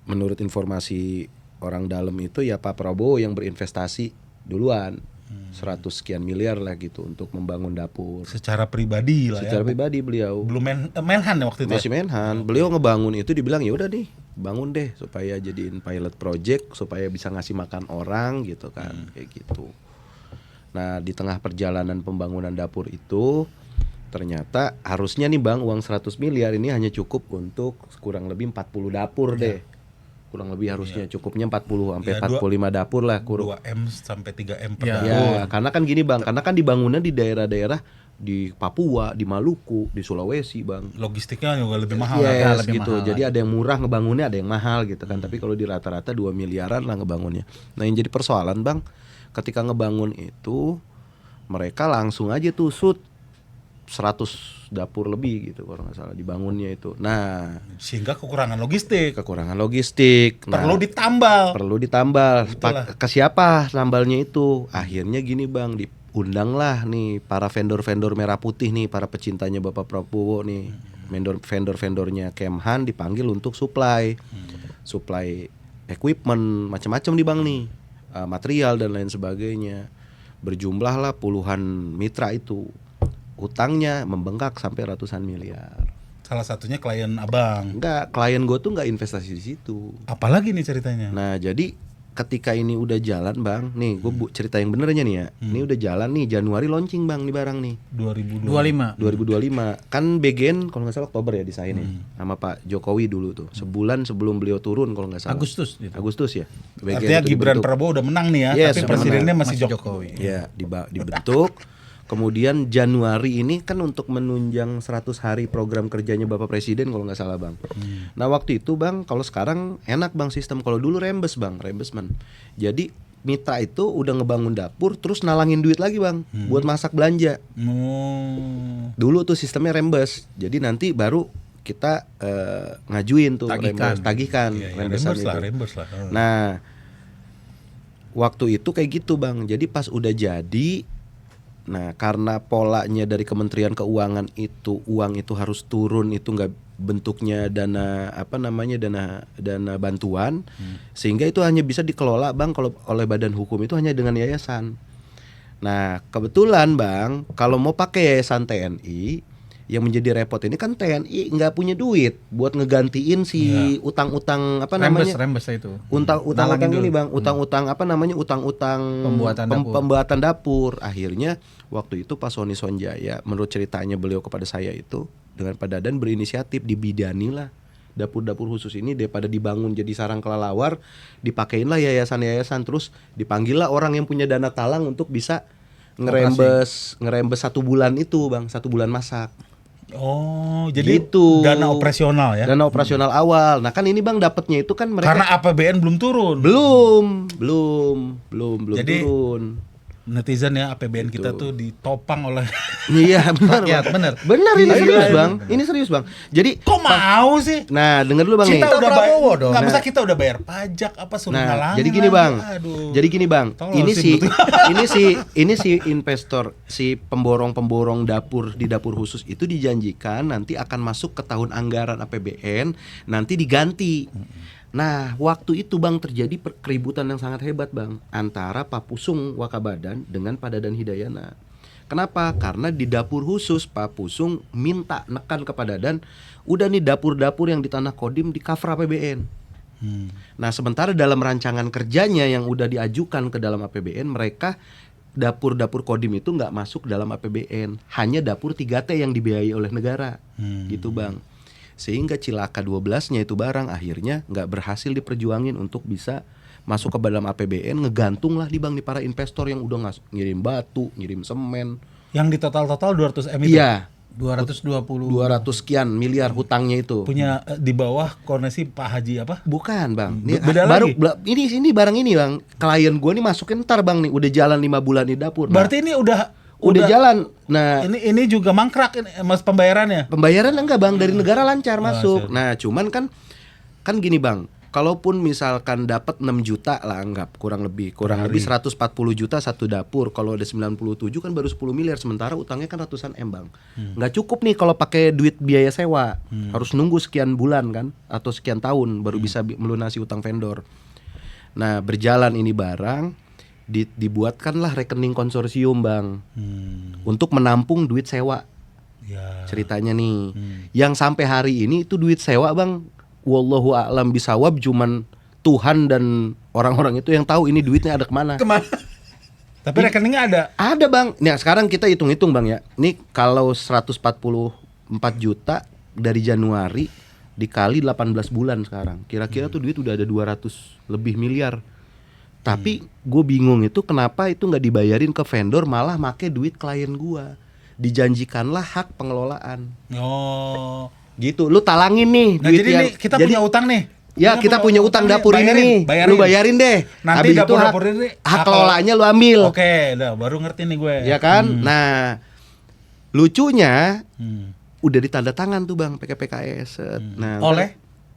[SPEAKER 2] menurut informasi orang dalam itu ya Pak Prabowo yang berinvestasi duluan 100 sekian miliar lah gitu untuk membangun dapur.
[SPEAKER 3] Secara pribadi lah
[SPEAKER 2] Secara
[SPEAKER 3] ya.
[SPEAKER 2] pribadi beliau.
[SPEAKER 3] Belum Menhan ya waktu itu.
[SPEAKER 2] Masih Menhan. Beliau ngebangun itu dibilang ya udah nih, bangun deh supaya jadiin pilot project supaya bisa ngasih makan orang gitu kan, kayak gitu. Nah, di tengah perjalanan pembangunan dapur itu ternyata harusnya nih bang uang 100 miliar ini hanya cukup untuk kurang lebih 40 dapur deh. Kurang lebih harusnya cukupnya 40 sampai 45 dapur lah.
[SPEAKER 3] 2M sampai 3M per dapur.
[SPEAKER 2] Ya, karena kan gini bang, karena kan dibangunnya di daerah-daerah di Papua, di Maluku, di Sulawesi bang.
[SPEAKER 3] Logistiknya juga lebih mahal.
[SPEAKER 2] Yes,
[SPEAKER 1] lebih
[SPEAKER 2] gitu.
[SPEAKER 1] mahal.
[SPEAKER 2] Jadi ada yang murah ngebangunnya, ada yang mahal gitu kan. Tapi kalau di rata-rata 2 miliaran lah ngebangunnya. Nah yang jadi persoalan bang, ketika ngebangun itu mereka langsung aja tuh 100 dapur lebih gitu kalau nggak salah dibangunnya itu. Nah,
[SPEAKER 3] Sehingga kekurangan logistik.
[SPEAKER 2] Nah, perlu ditambal.
[SPEAKER 3] Itulah.
[SPEAKER 2] Ke siapa tambalnya itu? Akhirnya gini Bang, diundanglah nih para vendor-vendor merah putih nih, para pecintanya Bapak Prabowo nih. Vendor-vendornya Kemhan dipanggil untuk supply equipment macam-macam di Bang nih. Material dan lain sebagainya. Berjumlahlah puluhan mitra itu. Utangnya membengkak sampai ratusan miliar.
[SPEAKER 3] Salah satunya klien abang.
[SPEAKER 2] Enggak, klien gue tuh nggak investasi di situ.
[SPEAKER 3] Apalagi nih ceritanya?
[SPEAKER 2] Nah, jadi ketika ini udah jalan Bang, nih gue cerita yang benernya nih ya. Ini udah jalan nih, Januari launching Bang nih barang nih.
[SPEAKER 1] 25.
[SPEAKER 2] 2025 kan BGN kalau nggak salah Oktober ya desainnya sama Pak Jokowi dulu tuh, sebulan sebelum beliau turun kalau nggak salah.
[SPEAKER 1] Agustus gitu.
[SPEAKER 2] Agustus ya.
[SPEAKER 3] Artinya
[SPEAKER 2] itu
[SPEAKER 3] Gibran
[SPEAKER 2] dibentuk.
[SPEAKER 3] Prabowo udah menang nih ya,
[SPEAKER 2] Yes,
[SPEAKER 3] tapi
[SPEAKER 2] udah
[SPEAKER 3] presidennya
[SPEAKER 2] menang.
[SPEAKER 3] masih
[SPEAKER 1] Masih
[SPEAKER 3] Jokowi.
[SPEAKER 2] Ya, dibentuk. Kemudian Januari ini kan untuk menunjang 100 hari program kerjanya Bapak Presiden kalau nggak salah Bang. Nah waktu itu Bang, kalau sekarang enak Bang sistem. Kalau dulu rembes Bang, reimbursement. Jadi mitra itu udah ngebangun dapur terus nalangin duit lagi Bang buat masak belanja.
[SPEAKER 3] Oh.
[SPEAKER 2] Dulu tuh sistemnya rembes. Jadi nanti baru kita ngajuin tuh tagihkan
[SPEAKER 3] Iya,
[SPEAKER 2] rembesan itu.
[SPEAKER 3] reimburse lah. Oh.
[SPEAKER 2] Nah, waktu itu kayak gitu Bang. Jadi pas udah jadi, nah karena polanya dari Kementerian Keuangan itu uang itu harus turun, itu nggak bentuknya dana dana bantuan, sehingga itu hanya bisa dikelola Bang kalau oleh badan hukum itu hanya dengan yayasan. Nah kebetulan Bang, kalau mau pakai yayasan TNI, yang menjadi repot ini kan TNI nggak punya duit buat ngegantiin si utang-utang
[SPEAKER 1] Rembes itu.
[SPEAKER 2] utang-utang
[SPEAKER 1] Nalangin
[SPEAKER 2] ini
[SPEAKER 1] dulu.
[SPEAKER 2] Bang, utang-utang utang-utang pembuatan dapur. Akhirnya waktu itu Pak Sony Sonjaya, menurut ceritanya beliau kepada saya itu, dengan Pak Dadan berinisiatif dibidani lah dapur-dapur khusus ini, daripada dibangun jadi sarang kelelawar, dipakein lah yayasan-yayasan, terus dipanggil lah orang yang punya dana talang untuk bisa ngerembes 1 bulan itu Bang, 1 bulan masak.
[SPEAKER 3] Oh, jadi
[SPEAKER 2] Gitu.
[SPEAKER 3] dana operasional ya?
[SPEAKER 2] Dana operasional awal. Nah kan ini Bang dapatnya itu kan mereka
[SPEAKER 3] Karena APBN belum turun.
[SPEAKER 2] belum
[SPEAKER 3] Jadi,
[SPEAKER 2] turun.
[SPEAKER 3] Netizen ya, APBN kita tuh ditopang oleh
[SPEAKER 2] Iya benar.
[SPEAKER 1] Rakyat,
[SPEAKER 2] Bang.
[SPEAKER 1] benar.
[SPEAKER 2] Benar ini
[SPEAKER 3] Gila,
[SPEAKER 2] serius
[SPEAKER 3] gila.
[SPEAKER 2] Bang. Ini serius Bang. Jadi
[SPEAKER 3] kok mau sih?
[SPEAKER 2] nah denger dulu Bang
[SPEAKER 3] Kita
[SPEAKER 2] nih.
[SPEAKER 3] udah
[SPEAKER 1] Prabowo
[SPEAKER 3] bayar
[SPEAKER 1] dong.
[SPEAKER 3] nggak
[SPEAKER 2] Nah.
[SPEAKER 3] masa kita udah bayar pajak apa suruh
[SPEAKER 2] Nah,
[SPEAKER 3] ngalangin
[SPEAKER 2] jadi gini
[SPEAKER 3] lagi.
[SPEAKER 2] Bang.
[SPEAKER 3] Aduh.
[SPEAKER 2] Jadi gini Bang.
[SPEAKER 3] Tolol
[SPEAKER 2] Ini
[SPEAKER 3] sih,
[SPEAKER 2] si ini si investor, si pemborong dapur di dapur khusus itu dijanjikan nanti akan masuk ke tahun anggaran APBN, nanti diganti. Nah, waktu itu Bang terjadi keributan yang sangat hebat Bang antara Pak Pusung Wakabadan dengan Pak Dadan Hidayana. Kenapa? Karena di dapur khusus Pak Pusung minta nekan ke Pak Dadan, udah nih dapur-dapur yang di Tanah Kodim di cover APBN. Nah, sementara dalam rancangan kerjanya yang udah diajukan ke dalam APBN, mereka dapur-dapur Kodim itu nggak masuk dalam APBN, hanya dapur 3T yang dibiayai oleh negara, gitu Bang. Sehingga cilaka 12-nya itu barang akhirnya nggak berhasil diperjuangin untuk bisa masuk ke dalam APBN, ngegantung lah di Bang, di para investor yang udah ngirim batu, ngirim semen.
[SPEAKER 3] Yang di total 200 M itu.
[SPEAKER 2] Iya,
[SPEAKER 1] 220
[SPEAKER 2] 200 sekian miliar hutangnya itu.
[SPEAKER 3] Punya di bawah koordinasi Pak Haji apa?
[SPEAKER 2] Bukan Bang, ini
[SPEAKER 3] Beda
[SPEAKER 2] baru
[SPEAKER 3] lagi?
[SPEAKER 2] ini barang ini Bang. Klien gua nih masukin ntar Bang nih, udah jalan 5 bulan di dapur. Nah,
[SPEAKER 3] Berarti ini udah
[SPEAKER 2] jalan. Nah,
[SPEAKER 3] ini juga mangkrak ini, Mas, pembayarannya.
[SPEAKER 2] pembayaran enggak Bang, dari negara lancar masuk. Nah, cuman kan gini Bang, kalaupun misalkan dapat 6 juta lah anggap kurang lebih 140 juta satu dapur, kalau ada 97 kan baru 10 miliar, sementara utangnya kan ratusan M Bang. Nggak cukup nih kalau pakai duit biaya sewa. Harus nunggu sekian bulan kan atau sekian tahun baru bisa melunasi utang vendor. Nah, berjalan ini barang dibuatkanlah rekening konsorsium Bang untuk menampung duit sewa.
[SPEAKER 3] Ya.
[SPEAKER 2] Ceritanya nih, yang sampai hari ini itu duit sewa Bang, wallahu a'lam bisawab, cuman Tuhan dan orang-orang itu yang tahu ini duitnya ada kemana.
[SPEAKER 3] Tapi rekeningnya ada.
[SPEAKER 2] Ada Bang. Nah sekarang kita hitung-hitung Bang ya. Nih kalau 144 juta dari Januari dikali 18 bulan sekarang, kira-kira tuh duit udah ada 200 lebih miliar. Tapi gue bingung itu kenapa itu nggak dibayarin ke vendor, malah make duit klien gue. Dijanjikanlah hak pengelolaan.
[SPEAKER 3] Oh.
[SPEAKER 2] Gitu, lu talangin nih
[SPEAKER 3] Nah,
[SPEAKER 2] duit
[SPEAKER 3] jadi
[SPEAKER 2] yang,
[SPEAKER 3] nih kita punya utang nih.
[SPEAKER 2] Ya kita punya utang dapur ini nih,
[SPEAKER 3] bayarin.
[SPEAKER 2] lu bayarin deh.
[SPEAKER 3] Nanti
[SPEAKER 2] Habis itu
[SPEAKER 3] dapur-dapur ini
[SPEAKER 2] hak kelolanya lu ambil.
[SPEAKER 3] Oke, udah baru ngerti nih gue.
[SPEAKER 2] Ya kan? Nah Lucunya udah ditanda tangan tuh Bang PKPKS. Nah,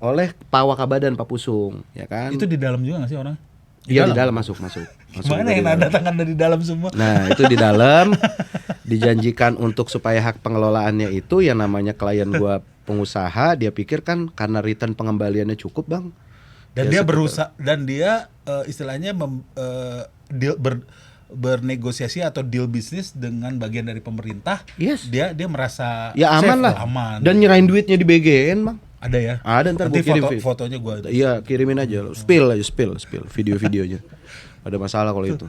[SPEAKER 2] oleh Pak Wakabadan Pak Pusung, ya kan?
[SPEAKER 3] Itu di dalam juga nggak sih orang?
[SPEAKER 2] Iya di dalam masuk.
[SPEAKER 3] Mana yang nanda tangan dari dalam semua?
[SPEAKER 2] Nah itu di dalam dijanjikan untuk supaya hak pengelolaannya itu yang namanya klien gua pengusaha, dia pikir kan karena return pengembaliannya cukup Bang.
[SPEAKER 3] Dan dia berusaha dan dia istilahnya bernegosiasi atau deal bisnis dengan bagian dari pemerintah.
[SPEAKER 2] Yes.
[SPEAKER 3] Dia merasa
[SPEAKER 2] Ya aman
[SPEAKER 3] safe,
[SPEAKER 2] lah.
[SPEAKER 3] aman.
[SPEAKER 2] Dan nyerahin duitnya di BGN Bang.
[SPEAKER 3] Ada ya?
[SPEAKER 2] Ada, ntar
[SPEAKER 3] nanti
[SPEAKER 2] gua kirim
[SPEAKER 3] fotonya gua ada.
[SPEAKER 2] Iya kirimin aja lo. Spill video-videonya. Ada masalah kalau itu.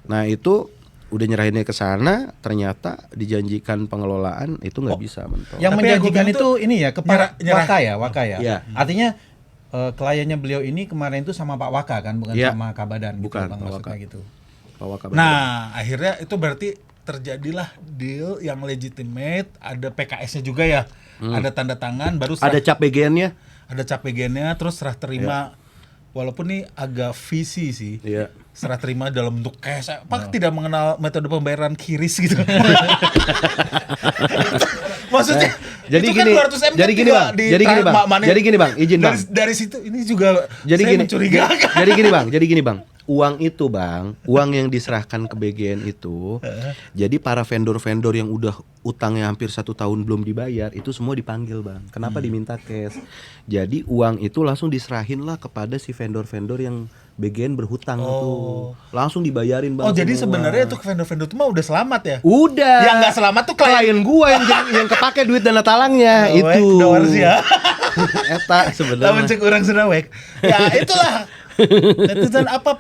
[SPEAKER 2] Nah itu udah nyerahinnya ke sana, ternyata dijanjikan pengelolaan itu nggak bisa mentok.
[SPEAKER 1] Yang
[SPEAKER 3] Tapi
[SPEAKER 1] menjanjikan
[SPEAKER 3] yang gua
[SPEAKER 1] itu ini ya kepada
[SPEAKER 3] nyerah.
[SPEAKER 1] Waka ya.
[SPEAKER 2] Iya.
[SPEAKER 1] Artinya kliennya beliau ini kemarin itu sama Pak Waka kan, bukan
[SPEAKER 2] Iya.
[SPEAKER 1] sama Kabadan gitu,
[SPEAKER 2] Bukan,
[SPEAKER 1] Bang,
[SPEAKER 2] Pak
[SPEAKER 1] maksudnya
[SPEAKER 2] Waka.
[SPEAKER 1] gitu.
[SPEAKER 2] Pak Wakabadan.
[SPEAKER 3] Nah, akhirnya itu berarti terjadilah deal yang legitimate, ada PKS-nya juga ya. Ada tanda tangan baru
[SPEAKER 2] Ada cap BGN-nya.
[SPEAKER 3] ada cap PGN-nya terus serah terima. Walaupun nih agak visi sih.
[SPEAKER 2] Iya.
[SPEAKER 3] Serah terima dalam bentuk cash. Pak tidak mengenal metode pembayaran kiris gitu. Maksudnya
[SPEAKER 2] Jadi
[SPEAKER 3] itu
[SPEAKER 2] gini,
[SPEAKER 3] kan 200 M
[SPEAKER 2] jadi gini Bang, jadi gini Bang, izin Bang.
[SPEAKER 3] Dari situ ini juga
[SPEAKER 2] Jadi
[SPEAKER 3] saya
[SPEAKER 2] gini,
[SPEAKER 3] mencurigakan.
[SPEAKER 2] jadi gini Bang. Uang itu Bang, uang yang diserahkan ke BGN itu, jadi para vendor-vendor yang udah utangnya hampir 1 tahun belum dibayar, itu semua dipanggil Bang. Kenapa diminta cash? Jadi uang itu langsung diserahin lah kepada si vendor-vendor yang BGN berhutang itu, langsung dibayarin Bang.
[SPEAKER 3] Oh jadi
[SPEAKER 2] semua.
[SPEAKER 3] sebenarnya tuh vendor-vendor itu mah udah selamat ya?
[SPEAKER 2] Udah.
[SPEAKER 3] Yang nggak selamat tuh
[SPEAKER 2] klien gua yang kepake duit dana talangnya itu.
[SPEAKER 3] Dawar sih ya.
[SPEAKER 2] Eta sebenarnya.
[SPEAKER 3] Lamun cek urang Senawek. Ya itulah. Netizen apa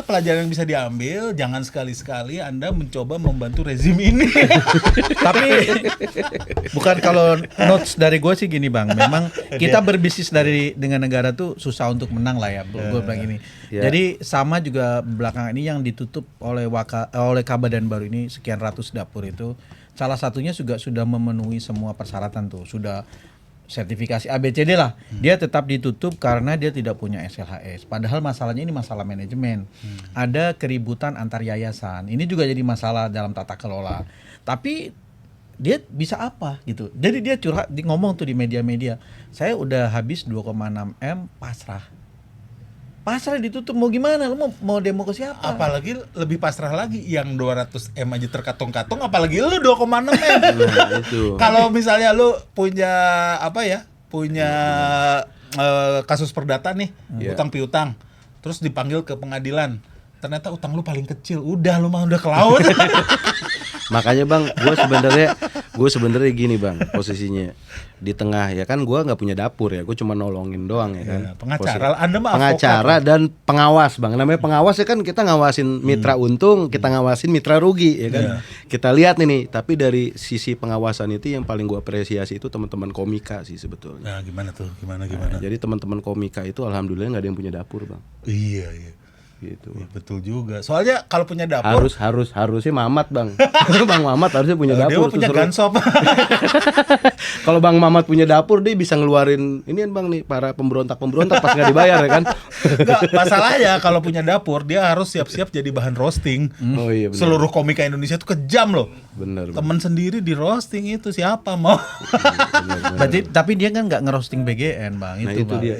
[SPEAKER 3] pelajaran yang bisa diambil? Jangan sekali-sekali Anda mencoba membantu rezim ini.
[SPEAKER 1] Tapi bukan, kalau notes dari gue sih gini Bang, memang kita berbisnis dengan negara tuh susah untuk menang lah ya, gue bilang ini. Jadi sama juga belakangan ini yang ditutup oleh Kabadan baru ini sekian ratus dapur itu, salah satunya juga sudah memenuhi semua persyaratan tuh, sudah sertifikasi ABCD lah. Dia tetap ditutup karena dia tidak punya SLHS. Padahal masalahnya ini masalah manajemen. Ada keributan antar yayasan. Ini juga jadi masalah dalam tata kelola. Tapi dia bisa apa gitu. Jadi dia curhat, ngomong tuh di media-media. Saya udah habis 2,6 M pasrah. Pasrah ditutup, mau gimana? Lu mau demo ke siapa?
[SPEAKER 3] Apalagi lebih pasrah lagi yang 200 M aja terkatung-katung, apalagi lu 2,6 M.
[SPEAKER 2] Nah, itu.
[SPEAKER 3] Kalau misalnya lu punya kasus perdata nih, utang piutang, terus dipanggil ke pengadilan, ternyata utang lu paling kecil, udah lu mah udah ke laut.
[SPEAKER 2] Makanya Bang, gue sebenarnya gini Bang, posisinya di tengah ya kan, gue nggak punya dapur ya, gue cuma nolongin doang ya kan.
[SPEAKER 3] Pengacara, Anda mah
[SPEAKER 2] pengacara dan pengawas Bang. Namanya pengawas ya kan, kita ngawasin mitra untung, kita ngawasin mitra rugi ya kan. Kita lihat nih, tapi dari sisi pengawasan itu yang paling gue apresiasi itu teman-teman komika sih sebetulnya.
[SPEAKER 3] Nah, gimana tuh? Gimana?
[SPEAKER 2] Nah, jadi teman-teman komika itu alhamdulillah nggak ada yang punya dapur Bang.
[SPEAKER 3] Iya.
[SPEAKER 2] Gitu.
[SPEAKER 3] Ya, betul juga. Soalnya kalau punya dapur
[SPEAKER 2] harusnya Mamat Bang. Bang Mamat harusnya punya dapur.
[SPEAKER 3] Dia punya gansop.
[SPEAKER 2] Kalau Bang Mamat punya dapur, dia bisa ngeluarin ini kan Bang nih, para pemberontak pas nggak dibayar ya kan.
[SPEAKER 3] Enggak, masalahnya kalau punya dapur dia harus siap-siap jadi bahan roasting.
[SPEAKER 2] Oh iya benar.
[SPEAKER 3] Seluruh komika Indonesia tuh kejam loh.
[SPEAKER 2] Bener.
[SPEAKER 3] Temen sendiri di roasting itu siapa mau?
[SPEAKER 1] Berarti, tapi dia kan nggak ngerosting BGN Bang.
[SPEAKER 2] Nah,
[SPEAKER 1] itu
[SPEAKER 2] itu
[SPEAKER 1] Bang.
[SPEAKER 2] dia.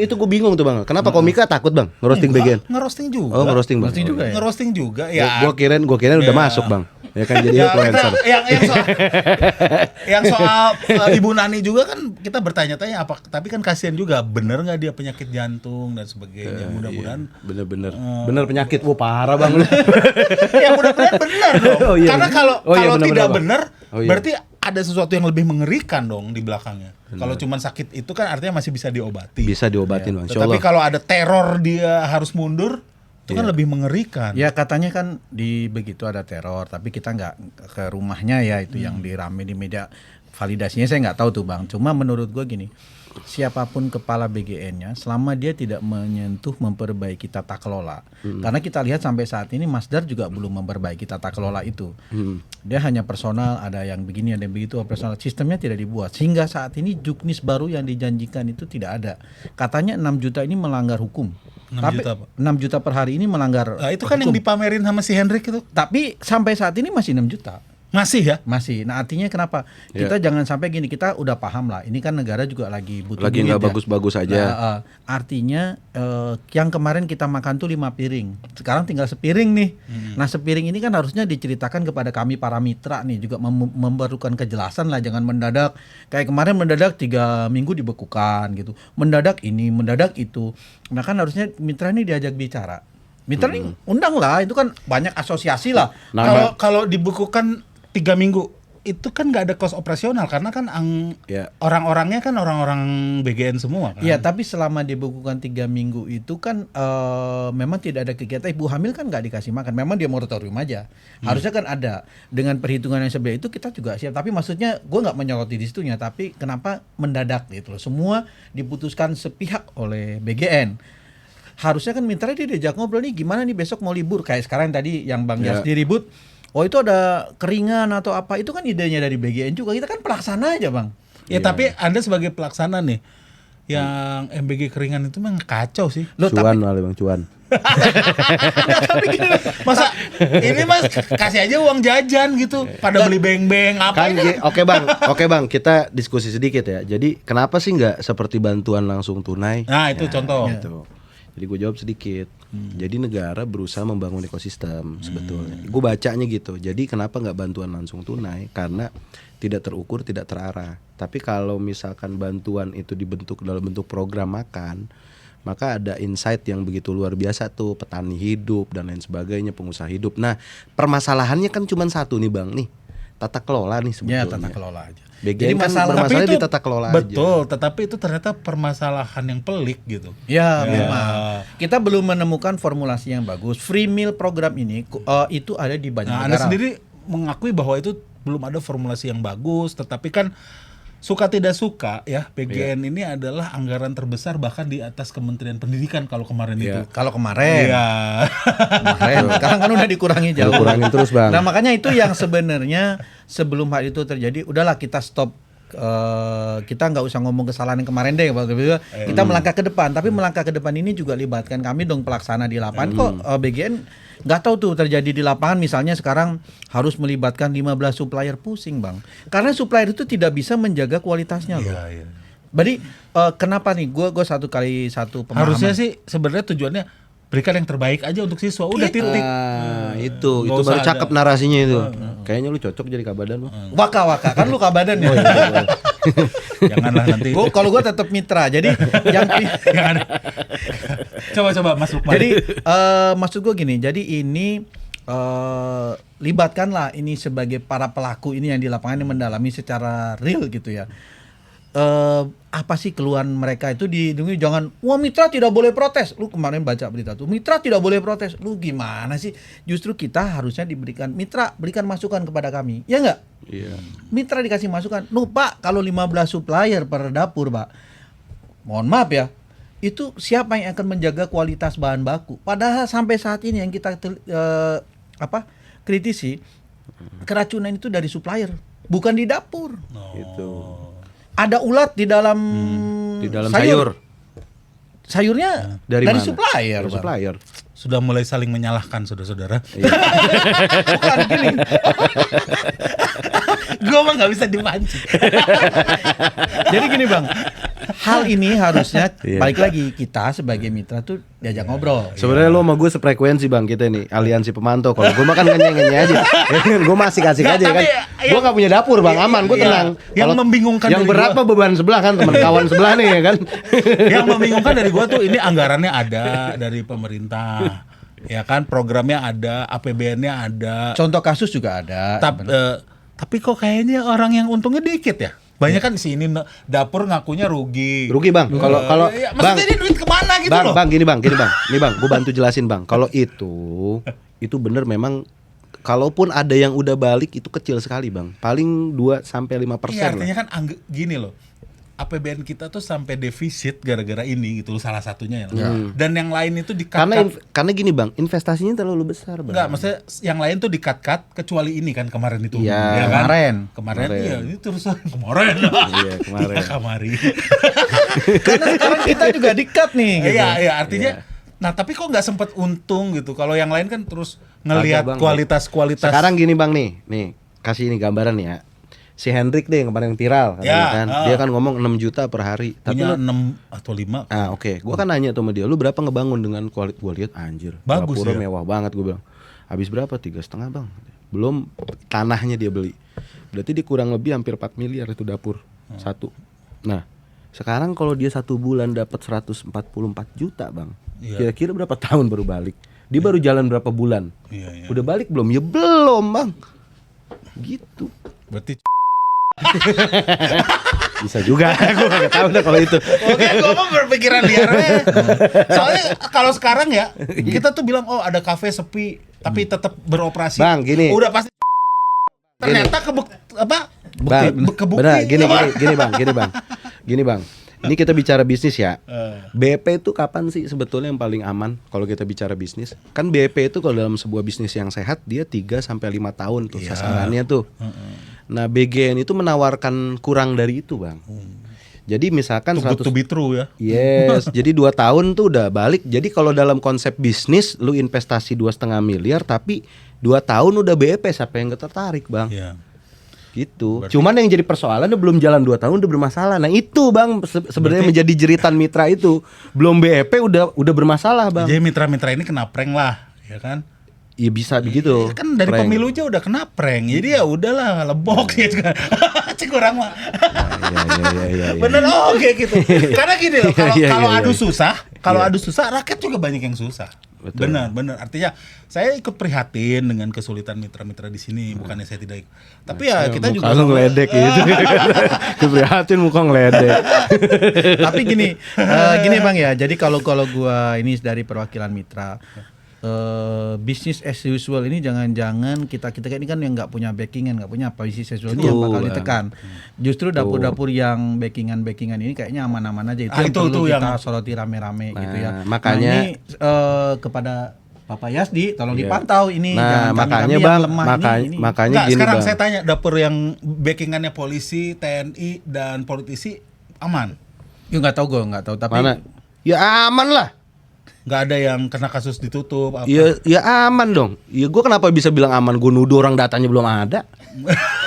[SPEAKER 2] Itu gue bingung tuh Bang. Kenapa komika takut Bang ngerosting BGN?
[SPEAKER 3] Ngerosting juga.
[SPEAKER 2] Oh, ngerosting Bang.
[SPEAKER 1] Ngerosting juga ya?
[SPEAKER 3] Ngerosting juga ya.
[SPEAKER 2] Gua kirain udah masuk Bang. Ya kan jadi influencer.
[SPEAKER 3] Yang soal Ibu Nani juga kan kita bertanya-tanya apa, tapi kan kasihan juga, bener nggak dia penyakit jantung dan sebagainya. Mudah-mudahan
[SPEAKER 2] bener penyakit. Wah parah Bang.
[SPEAKER 3] ya mudah-mudahan bener dong.
[SPEAKER 2] Oh, iya,
[SPEAKER 3] Karena kalau tidak bener,
[SPEAKER 2] Oh, iya.
[SPEAKER 3] berarti ada sesuatu yang lebih mengerikan dong di belakangnya. Kalau cuma sakit itu kan artinya masih bisa diobati.
[SPEAKER 2] Bisa diobatin Bang.
[SPEAKER 3] Tetapi kalau ada teror dia harus mundur, itu kan lebih mengerikan.
[SPEAKER 1] Ya katanya kan di begitu ada teror, tapi kita nggak ke rumahnya ya, itu yang dirame di media. Validasinya saya nggak tahu tuh Bang. Cuma menurut gue gini, siapapun kepala BGN-nya, selama dia tidak menyentuh memperbaiki tata kelola, karena kita lihat sampai saat ini Masdar juga belum memperbaiki tata kelola itu. Dia hanya personal, ada yang begini, ada yang begitu, operasional, sistemnya tidak dibuat. Sehingga saat ini juknis baru yang dijanjikan itu tidak ada. Katanya 6 juta ini melanggar hukum.
[SPEAKER 3] 6
[SPEAKER 1] Tapi
[SPEAKER 3] juta, Pak.
[SPEAKER 1] 6 juta per hari ini melanggar
[SPEAKER 3] Nah, itu kan yang
[SPEAKER 1] hukum.
[SPEAKER 3] dipamerin sama si Hendrik itu.
[SPEAKER 1] Tapi sampai saat ini masih 6 juta.
[SPEAKER 3] Masih ya?
[SPEAKER 1] Masih. Nah, artinya kenapa? Kita jangan sampai gini, kita udah paham lah. Ini kan negara juga lagi butuh
[SPEAKER 2] Lagi
[SPEAKER 1] duit
[SPEAKER 2] nggak
[SPEAKER 1] ya.
[SPEAKER 2] bagus-bagus aja.
[SPEAKER 1] Nah, artinya yang kemarin kita makan tuh 5 piring. Sekarang tinggal sepiring nih. Nah, sepiring ini kan harusnya diceritakan kepada kami para mitra nih, juga memerlukan kejelasan lah, jangan mendadak kayak kemarin mendadak 3 minggu dibekukan gitu. Mendadak ini, mendadak itu. Nah, kan harusnya mitra ini diajak bicara. Mitra ini undang lah, itu kan banyak asosiasi lah.
[SPEAKER 3] Kalau dibukukan 3 minggu itu kan nggak ada cost operasional karena kan orang-orangnya kan orang-orang BGN semua kan.
[SPEAKER 1] Iya, tapi selama dibekukan 3 minggu itu kan memang tidak ada kegiatan. Ibu hamil kan nggak dikasih makan, memang dia moratorium aja. Harusnya kan ada. Dengan perhitungan yang sebenarnya itu kita juga siap. Tapi maksudnya gue nggak menyoroti di situnya, tapi kenapa mendadak gitu loh. Semua diputuskan sepihak oleh BGN. Harusnya kan mitra dia diajak ngobrol nih, gimana nih besok mau libur. Kayak sekarang tadi yang Bang Yasdi ribut, oh itu ada keringan atau apa, itu kan idenya dari BGN juga, kita kan pelaksana aja Bang.
[SPEAKER 3] Ya tapi Anda sebagai pelaksana nih, yang MBG keringan itu memang kacau sih.
[SPEAKER 1] Loh,
[SPEAKER 2] Cuan kali Bang, cuan.
[SPEAKER 3] Masa ini Mas kasih aja uang jajan gitu, pada beli beng-beng apa
[SPEAKER 2] Kan
[SPEAKER 3] ini?
[SPEAKER 2] Oke bang, kita diskusi sedikit ya. Jadi kenapa sih nggak seperti bantuan langsung tunai?
[SPEAKER 3] Nah itu contoh.
[SPEAKER 2] Gitu. Jadi gue jawab sedikit. Jadi negara berusaha membangun ekosistem sebetulnya. Gue bacanya gitu. Jadi kenapa nggak bantuan langsung tunai? Karena tidak terukur, tidak terarah. Tapi kalau misalkan bantuan itu dibentuk dalam bentuk program makan, maka ada insight yang begitu luar biasa tuh, petani hidup dan lain sebagainya, pengusaha hidup. Nah, permasalahannya kan cuma satu nih Bang, nih tata kelola nih sebetulnya.
[SPEAKER 1] Ya, tata kelola aja.
[SPEAKER 2] BGN
[SPEAKER 1] Jadi
[SPEAKER 2] kan
[SPEAKER 1] masalah
[SPEAKER 2] bermasalah di tata kelola
[SPEAKER 3] betul, tetapi itu ternyata permasalahan yang pelik gitu.
[SPEAKER 1] Ya, memang. Kita belum menemukan formulasi yang bagus. Free meal program ini itu ada di banyak negara.
[SPEAKER 3] Anda sendiri mengakui bahwa itu belum ada formulasi yang bagus, tetapi kan suka tidak suka ya BGN ini adalah anggaran terbesar bahkan di atas Kementerian Pendidikan kalau kemarin itu.
[SPEAKER 1] Kalau kemarin.
[SPEAKER 3] Iya.
[SPEAKER 1] Kemarin. Sekarang kan udah dikurangi jauh.
[SPEAKER 2] Kurangin terus Bang.
[SPEAKER 1] Nah, makanya itu yang sebenarnya sebelum hal itu terjadi, udahlah kita stop. Kita nggak usah ngomong kesalahan yang kemarin deh, kita melangkah ke depan. Tapi melangkah ke depan ini juga libatkan kami dong, pelaksana di lapangan. Kok BGN nggak tahu tuh terjadi di lapangan, misalnya sekarang harus melibatkan 15 supplier, pusing Bang, karena supplier itu tidak bisa menjaga kualitasnya loh.
[SPEAKER 3] Iya.
[SPEAKER 1] Jadi kenapa nih gue satu pemahaman.
[SPEAKER 3] Harusnya sih sebenarnya tujuannya berikan yang terbaik aja untuk siswa, udah titik.
[SPEAKER 2] Itu
[SPEAKER 3] Nggak
[SPEAKER 2] baru
[SPEAKER 3] usah
[SPEAKER 2] cakep
[SPEAKER 3] ada.
[SPEAKER 2] narasinya itu. Kayaknya lu cocok jadi kabadan lu.
[SPEAKER 1] Waka kan lu kabadan ya.
[SPEAKER 3] Janganlah nanti.
[SPEAKER 1] Kalau gue tetap mitra. Jadi yang
[SPEAKER 3] Coba Mas Lukman.
[SPEAKER 1] jadi maksud gue gini. Jadi ini libatkanlah ini sebagai para pelaku ini yang di lapangan yang mendalami secara real gitu ya. Apa sih keluhan mereka itu dilindungi, jangan wah mitra tidak boleh protes. Lu kemarin baca berita tuh, mitra tidak boleh protes. Lu gimana sih? Justru kita harusnya diberikan mitra, berikan masukan kepada kami. Ya enggak?
[SPEAKER 2] Iya.
[SPEAKER 1] Mitra dikasih masukan. Lu Pak, kalau 15 supplier per dapur, Pak. Mohon maaf ya. Itu siapa yang akan menjaga kualitas bahan baku? Padahal sampai saat ini yang kita kritisi, keracunan itu dari supplier, bukan di dapur.
[SPEAKER 2] Itu.
[SPEAKER 1] Ada ulat di dalam
[SPEAKER 2] sayur.
[SPEAKER 1] Sayurnya
[SPEAKER 2] Dari mana?
[SPEAKER 1] supplier.
[SPEAKER 2] Dari
[SPEAKER 1] Bang.
[SPEAKER 2] supplier.
[SPEAKER 3] Sudah mulai saling menyalahkan saudara-saudara.
[SPEAKER 1] Bukan gini.
[SPEAKER 3] Gue mah nggak bisa dipancing.
[SPEAKER 1] Jadi gini Bang, hal ini harusnya
[SPEAKER 2] Iya.
[SPEAKER 1] balik lagi kita sebagai mitra tuh diajak ngobrol.
[SPEAKER 2] Sebenarnya lo sama gue sefrekuensi Bang, kita nih aliansi pemantau. Kalau gue makan ngenyek-ngenyek aja. Gue masih kasih
[SPEAKER 3] Nggak,
[SPEAKER 2] aja kan.
[SPEAKER 3] tapi
[SPEAKER 2] Gue gak punya dapur Bang, aman, gue
[SPEAKER 3] Iya.
[SPEAKER 2] tenang.
[SPEAKER 3] Yang
[SPEAKER 2] Kalau
[SPEAKER 3] membingungkan
[SPEAKER 2] yang
[SPEAKER 3] dari
[SPEAKER 2] berat mah beban sebelah kan, teman kawan sebelah nih ya kan.
[SPEAKER 3] Yang membingungkan dari gua tuh ini anggarannya ada dari pemerintah. Ya kan, programnya ada, APBN-nya ada.
[SPEAKER 1] Contoh kasus juga ada.
[SPEAKER 3] Tapi kok kayaknya orang yang untungnya dikit ya? Banyak kan di sini dapur ngakunya rugi.
[SPEAKER 2] Rugi Bang. Kalau
[SPEAKER 3] Ya,
[SPEAKER 2] Bang,
[SPEAKER 3] maksudnya ini duit kemana gitu
[SPEAKER 2] Bang,
[SPEAKER 3] loh?
[SPEAKER 2] Bang, gini Bang. Nih Bang, gue bantu jelasin Bang. Kalau itu bener memang, kalaupun ada yang udah balik itu kecil sekali Bang. Paling 2-5%
[SPEAKER 3] Iya,
[SPEAKER 2] lah.
[SPEAKER 3] artinya kan gini loh. APBN kita tuh sampai defisit gara-gara ini gitu loh, salah satunya ya. Dan yang lain itu
[SPEAKER 2] Karena gini Bang, investasinya terlalu besar Bang.
[SPEAKER 3] enggak, maksudnya yang lain tuh di-cut kecuali ini kan kemarin itu.
[SPEAKER 2] Iya.
[SPEAKER 3] Ya kan?
[SPEAKER 1] Kemarin.
[SPEAKER 3] Iya, ini terus kemarin.
[SPEAKER 2] Iya, kemarin.
[SPEAKER 3] Iya, kamari.
[SPEAKER 1] Karena sekarang kita juga di-cut nih gitu.
[SPEAKER 3] Iya, artinya nah, tapi kok nggak sempet untung gitu. Kalau yang lain kan terus ngelihat
[SPEAKER 2] Kagak, Bang.
[SPEAKER 3] kualitas.
[SPEAKER 2] Sekarang gini Bang nih. kasih ini gambaran ya. Si Hendrik deh yang kemarin viral kan. Dia kan ngomong 6 juta per hari.
[SPEAKER 3] Punya
[SPEAKER 2] Tapi
[SPEAKER 3] 6 atau 5.
[SPEAKER 2] oke. Gua kan nanya sama dia, lu berapa ngebangun dengan kualitas? Gua lihat anjir.
[SPEAKER 3] Bagus
[SPEAKER 2] dapurnya
[SPEAKER 3] ya?
[SPEAKER 2] mewah banget, gua bilang. Habis berapa? 3,5 bang. Belum tanahnya dia beli. Berarti dia kurang lebih hampir 4 miliar itu dapur satu. Nah, sekarang kalau dia 1 bulan dapat 144 juta bang. Kira-kira berapa tahun baru balik? Dia baru jalan berapa bulan? Udah balik belum? Ya belum bang. Gitu.
[SPEAKER 3] Berarti
[SPEAKER 2] bisa juga. Gue gak tahu dah kalau itu.
[SPEAKER 3] oke, gue mau berpikiran liar. Soalnya kalau sekarang ya kita tuh bilang oh ada kafe sepi tapi tetap beroperasi.
[SPEAKER 2] Bang, gini.
[SPEAKER 3] Udah pasti. Ternyata kebukti.
[SPEAKER 2] Benar, gini bang. Ini kita bicara bisnis ya. BEP itu kapan sih sebetulnya yang paling aman kalau kita bicara bisnis? Kan BEP itu kalau dalam sebuah bisnis yang sehat dia 3 sampai 5 tahun tuh sasarannya tuh. Nah, BGN itu menawarkan kurang dari itu, Bang. Jadi misalkan
[SPEAKER 3] Too good to be true ya.
[SPEAKER 2] Yes, jadi 2 tahun tuh udah balik. Jadi kalau dalam konsep bisnis lu investasi 2,5 miliar tapi 2 tahun udah BEP, siapa yang gak tertarik, Bang?
[SPEAKER 3] Iya.
[SPEAKER 2] Gitu. Cuman yang jadi persoalan belum jalan 2 tahun udah bermasalah. Nah, itu Bang sebenarnya menjadi jeritan mitra itu. Belum BEP udah bermasalah, Bang.
[SPEAKER 3] Jadi mitra-mitra ini kena prank lah, ya kan?
[SPEAKER 2] Iya bisa begitu.
[SPEAKER 3] Kan dari
[SPEAKER 2] Prank.
[SPEAKER 3] pemilu aja udah kena prank. Jadi ya udahlah lebok gitu kan. Cik kurang mah.
[SPEAKER 2] Iya.
[SPEAKER 3] Bener oke gitu. Karena gini loh, kalau
[SPEAKER 2] Iya.
[SPEAKER 3] adu susah, rakyat juga banyak yang susah.
[SPEAKER 2] Betul.
[SPEAKER 3] Benar. Artinya saya ikut prihatin dengan kesulitan mitra-mitra di sini, bukannya saya tidak. Tapi ya kita juga
[SPEAKER 2] kalau ngeledek gitu. Keprihatin muka ngeledek.
[SPEAKER 1] Tapi gini Bang ya. Jadi kalau gua ini dari perwakilan mitra, bisnis as usual ini jangan-jangan kita ini kan yang nggak punya backingan, nggak punya bisnis as usual ini yang bakal ditekan. Justru dapur-dapur yang backingan ini kayaknya aman-aman aja. Itu yang perlu kita soroti rame-rame gitu ya.
[SPEAKER 2] Makanya
[SPEAKER 1] ini kepada Bapak Yasdi tolong dipantau ini.
[SPEAKER 2] Nah,
[SPEAKER 1] jangan
[SPEAKER 2] makanya
[SPEAKER 1] kami
[SPEAKER 2] Bang,
[SPEAKER 1] yang lemah ini.
[SPEAKER 2] makanya
[SPEAKER 3] Nggak,
[SPEAKER 2] gini
[SPEAKER 3] sekarang
[SPEAKER 2] Bang.
[SPEAKER 3] saya tanya dapur yang backingannya polisi, TNI dan politisi aman?
[SPEAKER 1] Ya nggak tahu tapi
[SPEAKER 2] Mana? Ya aman lah.
[SPEAKER 3] Nggak ada yang kena kasus ditutup apa?
[SPEAKER 2] Ya aman dong. Ya gue kenapa bisa bilang aman? Gue nuduh orang datanya belum ada.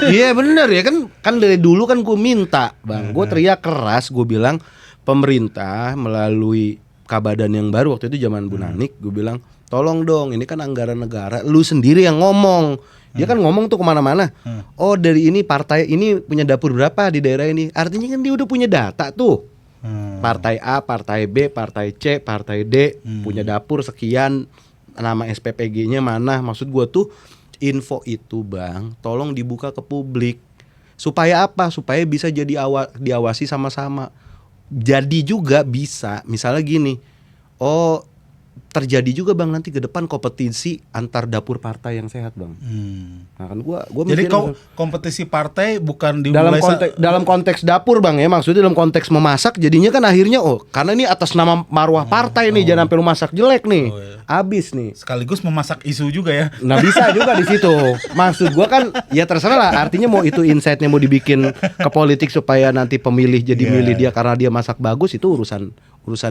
[SPEAKER 2] Iya bener ya kan dari dulu kan gue minta Bang. Gue teriak keras, gue bilang pemerintah melalui Kabadan yang baru waktu itu zaman Bu Nanik, gue bilang tolong dong, ini kan anggaran negara, lu sendiri yang ngomong. Dia kan ngomong tuh kemana-mana. Oh dari ini partai ini punya dapur berapa di daerah ini. Artinya kan dia udah punya data tuh. Partai A, partai B, partai C, partai D punya dapur sekian, nama SPPG-nya mana. Maksud gua tuh info itu Bang, tolong dibuka ke publik. Supaya apa? Supaya bisa jadi diawasi sama-sama. Jadi juga bisa, misalnya gini. Oh, terjadi juga Bang nanti ke depan kompetisi antar dapur partai yang sehat Bang. Nah kan gua
[SPEAKER 3] Jadi
[SPEAKER 2] mikirin
[SPEAKER 3] kompetisi partai bukan dimulai
[SPEAKER 2] dalam konteks dapur Bang ya, maksudnya dalam konteks memasak jadinya kan akhirnya karena ini atas nama marwah partai nih, jangan sampai lu masak jelek nih. Abis nih.
[SPEAKER 3] sekaligus memasak isu juga ya.
[SPEAKER 2] Nah bisa juga di situ. Maksud gua kan ya terserah lah. Artinya mau itu insight-nya mau dibikin ke politik supaya nanti pemilih jadi milih dia karena dia masak bagus, itu urusan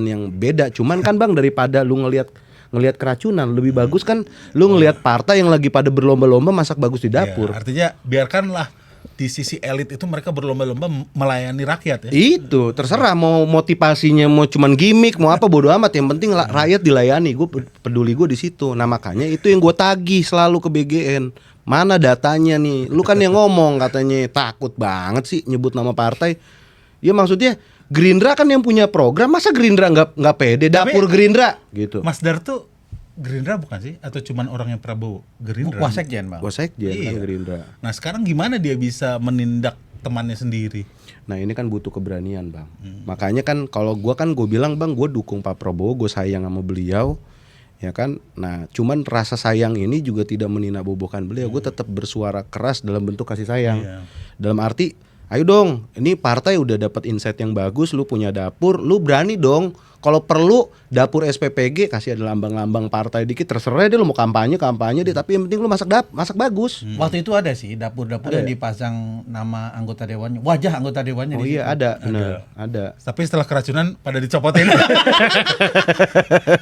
[SPEAKER 2] yang beda. Cuman kan Bang daripada lu ngelihat keracunan, lebih bagus kan lu ngelihat partai yang lagi pada berlomba-lomba masak bagus di dapur.
[SPEAKER 3] Artinya biarkanlah di sisi elit itu mereka berlomba-lomba melayani rakyat ya.
[SPEAKER 2] Itu terserah mau motivasinya mau cuman gimmick mau apa bodo amat, yang penting rakyat dilayani. Gue peduli gue di situ. Nah makanya itu yang gue tagih selalu ke BGN. Mana datanya nih? Lu kan yang ngomong katanya takut banget sih nyebut nama partai. Ya maksudnya Gerindra kan yang punya program, masa Gerindra nggak pede dapur Gerindra gitu.
[SPEAKER 3] Mas Dar tuh Gerindra bukan sih? Atau cuman orangnya Prabowo? Gerindra.
[SPEAKER 1] Wasekjen Bang.
[SPEAKER 2] Wasekjen kan Gerindra.
[SPEAKER 3] Nah sekarang gimana dia bisa menindak temannya sendiri?
[SPEAKER 2] Nah ini kan butuh keberanian Bang. Makanya kan kalau gue bilang Bang, gue dukung Pak Prabowo, gue sayang sama beliau, ya kan. Nah cuman rasa sayang ini juga tidak meninabobokan beliau. Gue tetap bersuara keras dalam bentuk kasih sayang. Dalam arti, ayo dong, ini partai udah dapat insight yang bagus, lu punya dapur, lu berani dong Kalau perlu dapur SPPG kasih ada lambang-lambang partai dikit, terserah dia lu mau kampanye deh, tapi yang penting lu masak bagus.
[SPEAKER 1] Waktu itu ada sih dapur-dapur yang dipasang nama anggota dewannya, wajah anggota dewannya
[SPEAKER 2] Oh
[SPEAKER 1] di
[SPEAKER 2] iya
[SPEAKER 1] situ.
[SPEAKER 2] ada, benar, ada.
[SPEAKER 3] Tapi setelah keracunan pada dicopotin.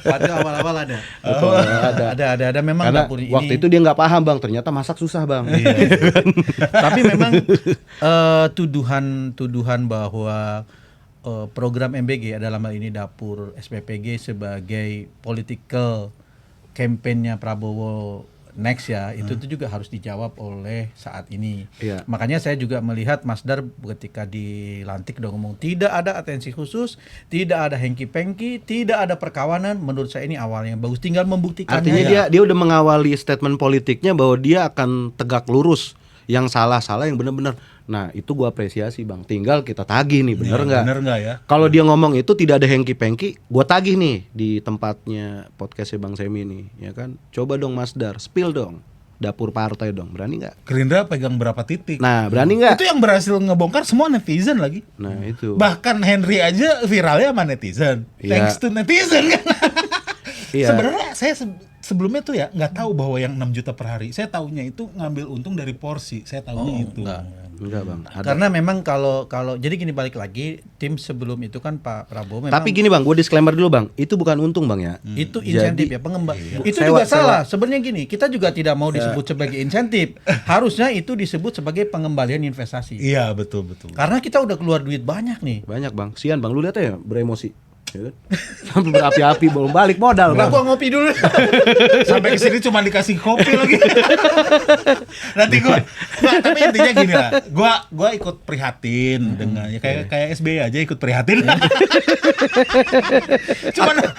[SPEAKER 1] Waktu awal-awal ada.
[SPEAKER 2] Betul,
[SPEAKER 1] Ada memang
[SPEAKER 2] Karena
[SPEAKER 1] dapur ini.
[SPEAKER 2] waktu itu dia nggak paham bang, ternyata masak susah bang.
[SPEAKER 1] Tapi memang tuduhan bahwa program MBG dalam hal ini dapur SPPG sebagai political campaign-nya Prabowo next ya, itu juga harus dijawab oleh saat ini.
[SPEAKER 2] Iya.
[SPEAKER 1] Makanya saya juga melihat Mas Dar ketika dilantik udah ngomong tidak ada atensi khusus, tidak ada hengki-pengki, tidak ada perkawanan. Menurut saya ini awalnya bagus, tinggal membuktikannya.
[SPEAKER 2] Artinya dia udah mengawali statement politiknya bahwa dia akan tegak lurus, yang salah yang benar-benar. Nah itu gua apresiasi bang. Tinggal kita tagih nih, bener nggak?
[SPEAKER 3] Bener nggak ya?
[SPEAKER 2] Kalau dia ngomong itu tidak ada hengki-pengki, gua tagih nih di tempatnya podcastnya Bang Semi nih, ya kan? Coba dong Mas Dar, spill dong, dapur partai dong, berani nggak?
[SPEAKER 3] Gerindra pegang berapa titik?
[SPEAKER 2] Nah berani nggak?
[SPEAKER 3] Itu yang berhasil ngebongkar semua netizen lagi.
[SPEAKER 2] Nah itu.
[SPEAKER 3] Bahkan Henry aja viralnya sama netizen.
[SPEAKER 2] Iya.
[SPEAKER 3] Thanks to netizen kan.
[SPEAKER 2] Iya.
[SPEAKER 3] Sebenarnya saya sebelumnya tuh ya nggak tahu bahwa yang 6 juta per hari. Saya taunya itu ngambil untung dari porsi. Saya taunya itu.
[SPEAKER 2] Enggak bang. Ada.
[SPEAKER 1] Karena memang kalau jadi gini, balik lagi tim sebelum itu kan Pak Prabowo memang
[SPEAKER 2] Tapi gini bang, gue disclaimer dulu bang, itu bukan untung bang ya.
[SPEAKER 1] itu insentif
[SPEAKER 2] Jadi-
[SPEAKER 1] ya pengembang. Itu
[SPEAKER 2] Sewa-
[SPEAKER 1] juga salah. Sebenarnya gini, kita juga tidak mau disebut sebagai insentif. Harusnya itu disebut sebagai pengembalian investasi.
[SPEAKER 3] Iya betul.
[SPEAKER 1] Karena kita udah keluar duit banyak nih.
[SPEAKER 2] Banyak bang, sian bang, lu lihat ya beremosi. Ya kan? Sampai berapi-api belum balik modal
[SPEAKER 1] Nah,
[SPEAKER 2] bang.
[SPEAKER 1] gua ngopi dulu.
[SPEAKER 3] Sampai ke sini cuma dikasih kopi lagi. Nanti tapi intinya gini lah. Gua ikut prihatin dengan ya kayak SBY aja ikut prihatin.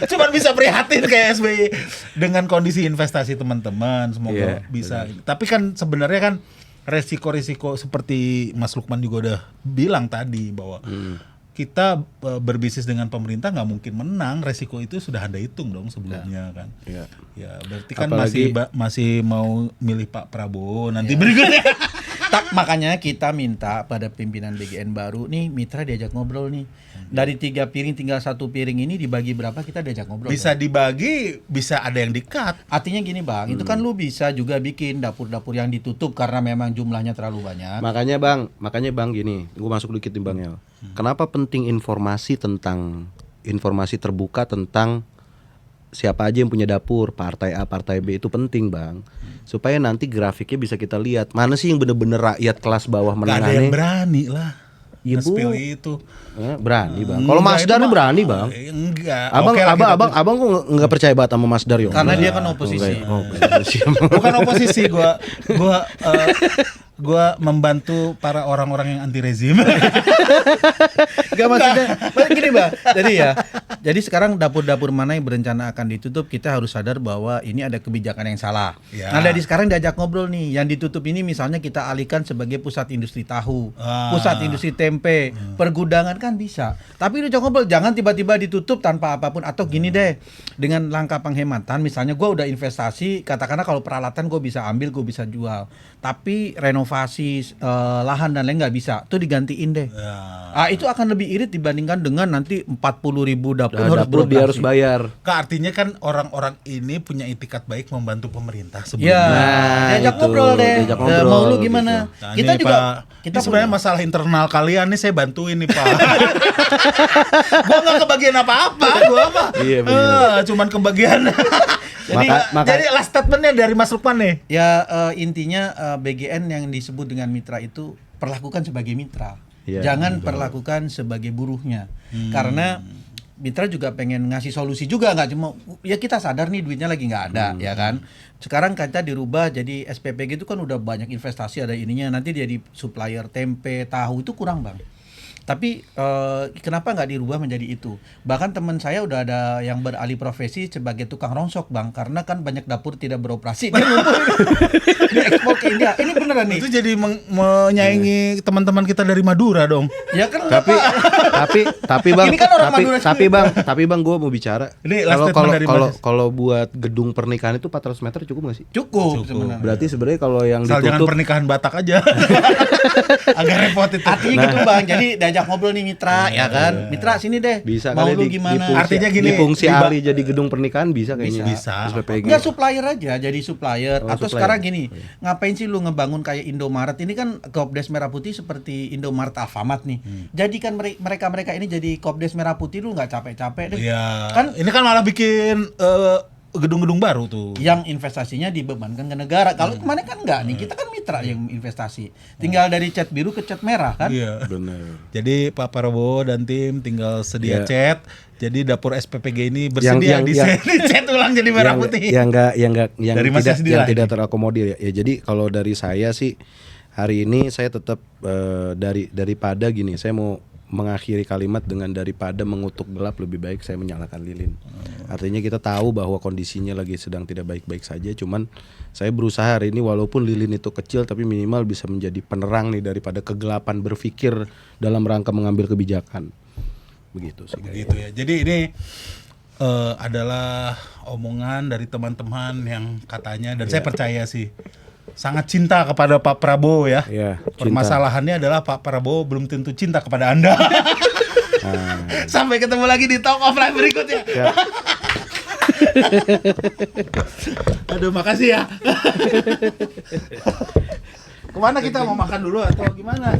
[SPEAKER 3] cuman bisa prihatin kayak SBY dengan kondisi investasi teman-teman. Semoga
[SPEAKER 2] Iya,
[SPEAKER 3] bisa. Tapi kan sebenarnya kan resiko-resiko seperti Mas Lukman juga udah bilang tadi bahwa kita berbisnis dengan pemerintah nggak mungkin menang, resiko itu sudah Anda hitung dong sebelumnya kan.
[SPEAKER 2] Iya.
[SPEAKER 3] Ya berarti kan
[SPEAKER 2] Apalagi-
[SPEAKER 3] masih mau milih Pak Prabowo nanti berikutnya.
[SPEAKER 1] Tak, makanya kita minta pada pimpinan BGN baru nih, mitra diajak ngobrol nih. Dari 3 piring tinggal 1 piring ini dibagi berapa, kita diajak ngobrol.
[SPEAKER 3] Bisa dibagi, bisa ada yang di-cut.
[SPEAKER 1] Artinya gini bang, itu kan lu bisa juga bikin dapur-dapur yang ditutup karena memang jumlahnya terlalu banyak.
[SPEAKER 2] Makanya bang gini, gue masuk dikit nih bang El. Kenapa penting informasi terbuka tentang siapa aja yang punya dapur, partai A, partai B, itu penting bang. Supaya nanti grafiknya bisa kita lihat mana sih yang bener-bener rakyat kelas bawah
[SPEAKER 3] Gak ada yang
[SPEAKER 2] menengahnya.
[SPEAKER 3] berani lah.
[SPEAKER 2] Iya, Bu.
[SPEAKER 3] Nge-spill itu.
[SPEAKER 2] Berani bang. Kalau Mas Dar nih berani bang.
[SPEAKER 3] Enggak.
[SPEAKER 2] Abang,
[SPEAKER 3] Oke lah, kita
[SPEAKER 2] abang kok nggak percaya banget sama Mas Dar?
[SPEAKER 1] Karena dia kan oposisi.
[SPEAKER 3] bukan oposisi, gua membantu para orang-orang yang anti rezim.
[SPEAKER 1] Gak maksudnya, gini bang. Jadi sekarang dapur-dapur mana yang berencana akan ditutup, kita harus sadar bahwa ini ada kebijakan yang salah.
[SPEAKER 3] Ya.
[SPEAKER 1] Nah dari sekarang diajak ngobrol nih, yang ditutup ini misalnya kita alihkan sebagai pusat industri tahu, pusat industri tempe, pergudangan kan bisa. Tapi diajak ngobrol, jangan tiba-tiba ditutup tanpa apapun. Atau gini deh, dengan langkah penghematan, misalnya gue udah investasi, katakanlah kalau peralatan gue bisa ambil, gue bisa jual. Tapi renovasi lahan dan lain nggak bisa, tuh digantiin deh. Itu akan lebih irit dibandingkan dengan nanti 40.000 dapur harus
[SPEAKER 2] Dapur dia harus
[SPEAKER 1] beroperasi.
[SPEAKER 2] bayar.
[SPEAKER 3] Artinya kan orang-orang ini punya itikat baik membantu pemerintah
[SPEAKER 1] Ya,
[SPEAKER 3] sebelumnya.
[SPEAKER 1] diajak
[SPEAKER 2] itu,
[SPEAKER 1] ngobrol deh.
[SPEAKER 2] diajak ngobrol,
[SPEAKER 1] Mau lu
[SPEAKER 2] gitu.
[SPEAKER 1] gimana?
[SPEAKER 3] Nah,
[SPEAKER 1] Kita
[SPEAKER 3] ini,
[SPEAKER 1] juga
[SPEAKER 3] Pak,
[SPEAKER 1] kita
[SPEAKER 3] ini sebenarnya
[SPEAKER 1] punya-
[SPEAKER 3] masalah internal kalian nih saya bantuin nih Pak. Gua nggak kebagian apa-apa, gua apa?
[SPEAKER 2] Iya, benar.
[SPEAKER 3] Cuman kebagian. Jadi last statementnya dari Mas Lukman nih.
[SPEAKER 1] Ya intinya BGN yang disebut dengan mitra itu perlakukan sebagai mitra.
[SPEAKER 2] Iya,
[SPEAKER 1] Jangan perlakukan sebagai buruhnya. Karena mitra juga pengen ngasih solusi juga, nggak cuma ya kita sadar nih duitnya lagi nggak ada ya kan. Sekarang kita dirubah jadi SPPG itu kan udah banyak investasi ada ininya, nanti dia di supplier tempe, tahu itu kurang bang. Tapi kenapa nggak dirubah menjadi itu? Bahkan teman saya udah ada yang beralih profesi sebagai tukang rongsok bang, karena kan banyak dapur tidak beroperasi. Dia ekspor ke India. Ini beneran nih.
[SPEAKER 3] Itu jadi menyaingi teman-teman kita dari Madura dong.
[SPEAKER 1] Ya kan
[SPEAKER 2] tapi bang,
[SPEAKER 1] Ini kan orang Madura
[SPEAKER 2] tapi bang, gue mau bicara.
[SPEAKER 3] Ini last statement dari Mas.
[SPEAKER 2] Kalau buat gedung pernikahan itu 400 meter cukup nggak sih?
[SPEAKER 1] cukup sebenarnya.
[SPEAKER 2] Berarti sebenarnya kalau yang
[SPEAKER 3] Asal jangan
[SPEAKER 2] ditutup,
[SPEAKER 3] pernikahan Batak aja. Agak repot itu.
[SPEAKER 1] Artinya gitu bang. Jadi diajak ngajak ngobrol nih Mitra ya kan. Mitra sini deh.
[SPEAKER 2] Bisa
[SPEAKER 1] Mau
[SPEAKER 2] kali
[SPEAKER 1] lu gimana?
[SPEAKER 3] Artinya gini,
[SPEAKER 2] di fungsi
[SPEAKER 3] di
[SPEAKER 2] ahli jadi gedung pernikahan bisa kayaknya.
[SPEAKER 3] Bisa.
[SPEAKER 2] SPPG.
[SPEAKER 1] Enggak supplier aja, jadi supplier.
[SPEAKER 2] Oh,
[SPEAKER 1] Atau
[SPEAKER 2] supplier.
[SPEAKER 1] sekarang gini, ngapain sih lu ngebangun kayak Indomaret? Ini kan Kopdes Merah Putih seperti Indomaret Alfamart nih. Jadikan mereka ini jadi Kopdes Merah Putih, lu nggak capek-capek deh.
[SPEAKER 3] Iya.
[SPEAKER 1] Kan
[SPEAKER 3] Ini kan malah bikin gedung-gedung baru tuh.
[SPEAKER 1] yang investasinya dibebankan ke negara. Kalau kemarin kan enggak nih, kita kan mitra yang investasi. Tinggal dari cat biru ke cat merah kan.
[SPEAKER 3] Iya.
[SPEAKER 2] Bener.
[SPEAKER 3] Jadi Pak Prabowo dan tim tinggal sedia
[SPEAKER 2] Iya.
[SPEAKER 3] cat. Jadi dapur SPPG ini bersedia dicat ulang jadi merah putih.
[SPEAKER 2] yang
[SPEAKER 3] Dari Mas Yasdi lagi.
[SPEAKER 2] tidak terakomodir ya. Ya jadi kalau dari saya sih hari ini saya tetap daripada gini, saya mau mengakhiri kalimat dengan daripada mengutuk gelap lebih baik saya menyalakan lilin. Artinya kita tahu bahwa kondisinya lagi sedang tidak baik-baik saja, cuman saya berusaha hari ini walaupun lilin itu kecil tapi minimal bisa menjadi penerang nih daripada kegelapan berpikir dalam rangka mengambil kebijakan. Begitu sih.
[SPEAKER 3] Begitu ya. Jadi ini adalah omongan dari teman-teman yang katanya dan saya percaya sih sangat cinta kepada Pak Prabowo ya.
[SPEAKER 2] Iya, cinta.
[SPEAKER 3] Permasalahannya adalah Pak Prabowo belum tentu cinta kepada Anda. Sampai ketemu lagi di Talk of Life berikutnya.
[SPEAKER 2] Ya.
[SPEAKER 3] Aduh, makasih ya. Kemana kita mau makan dulu atau gimana?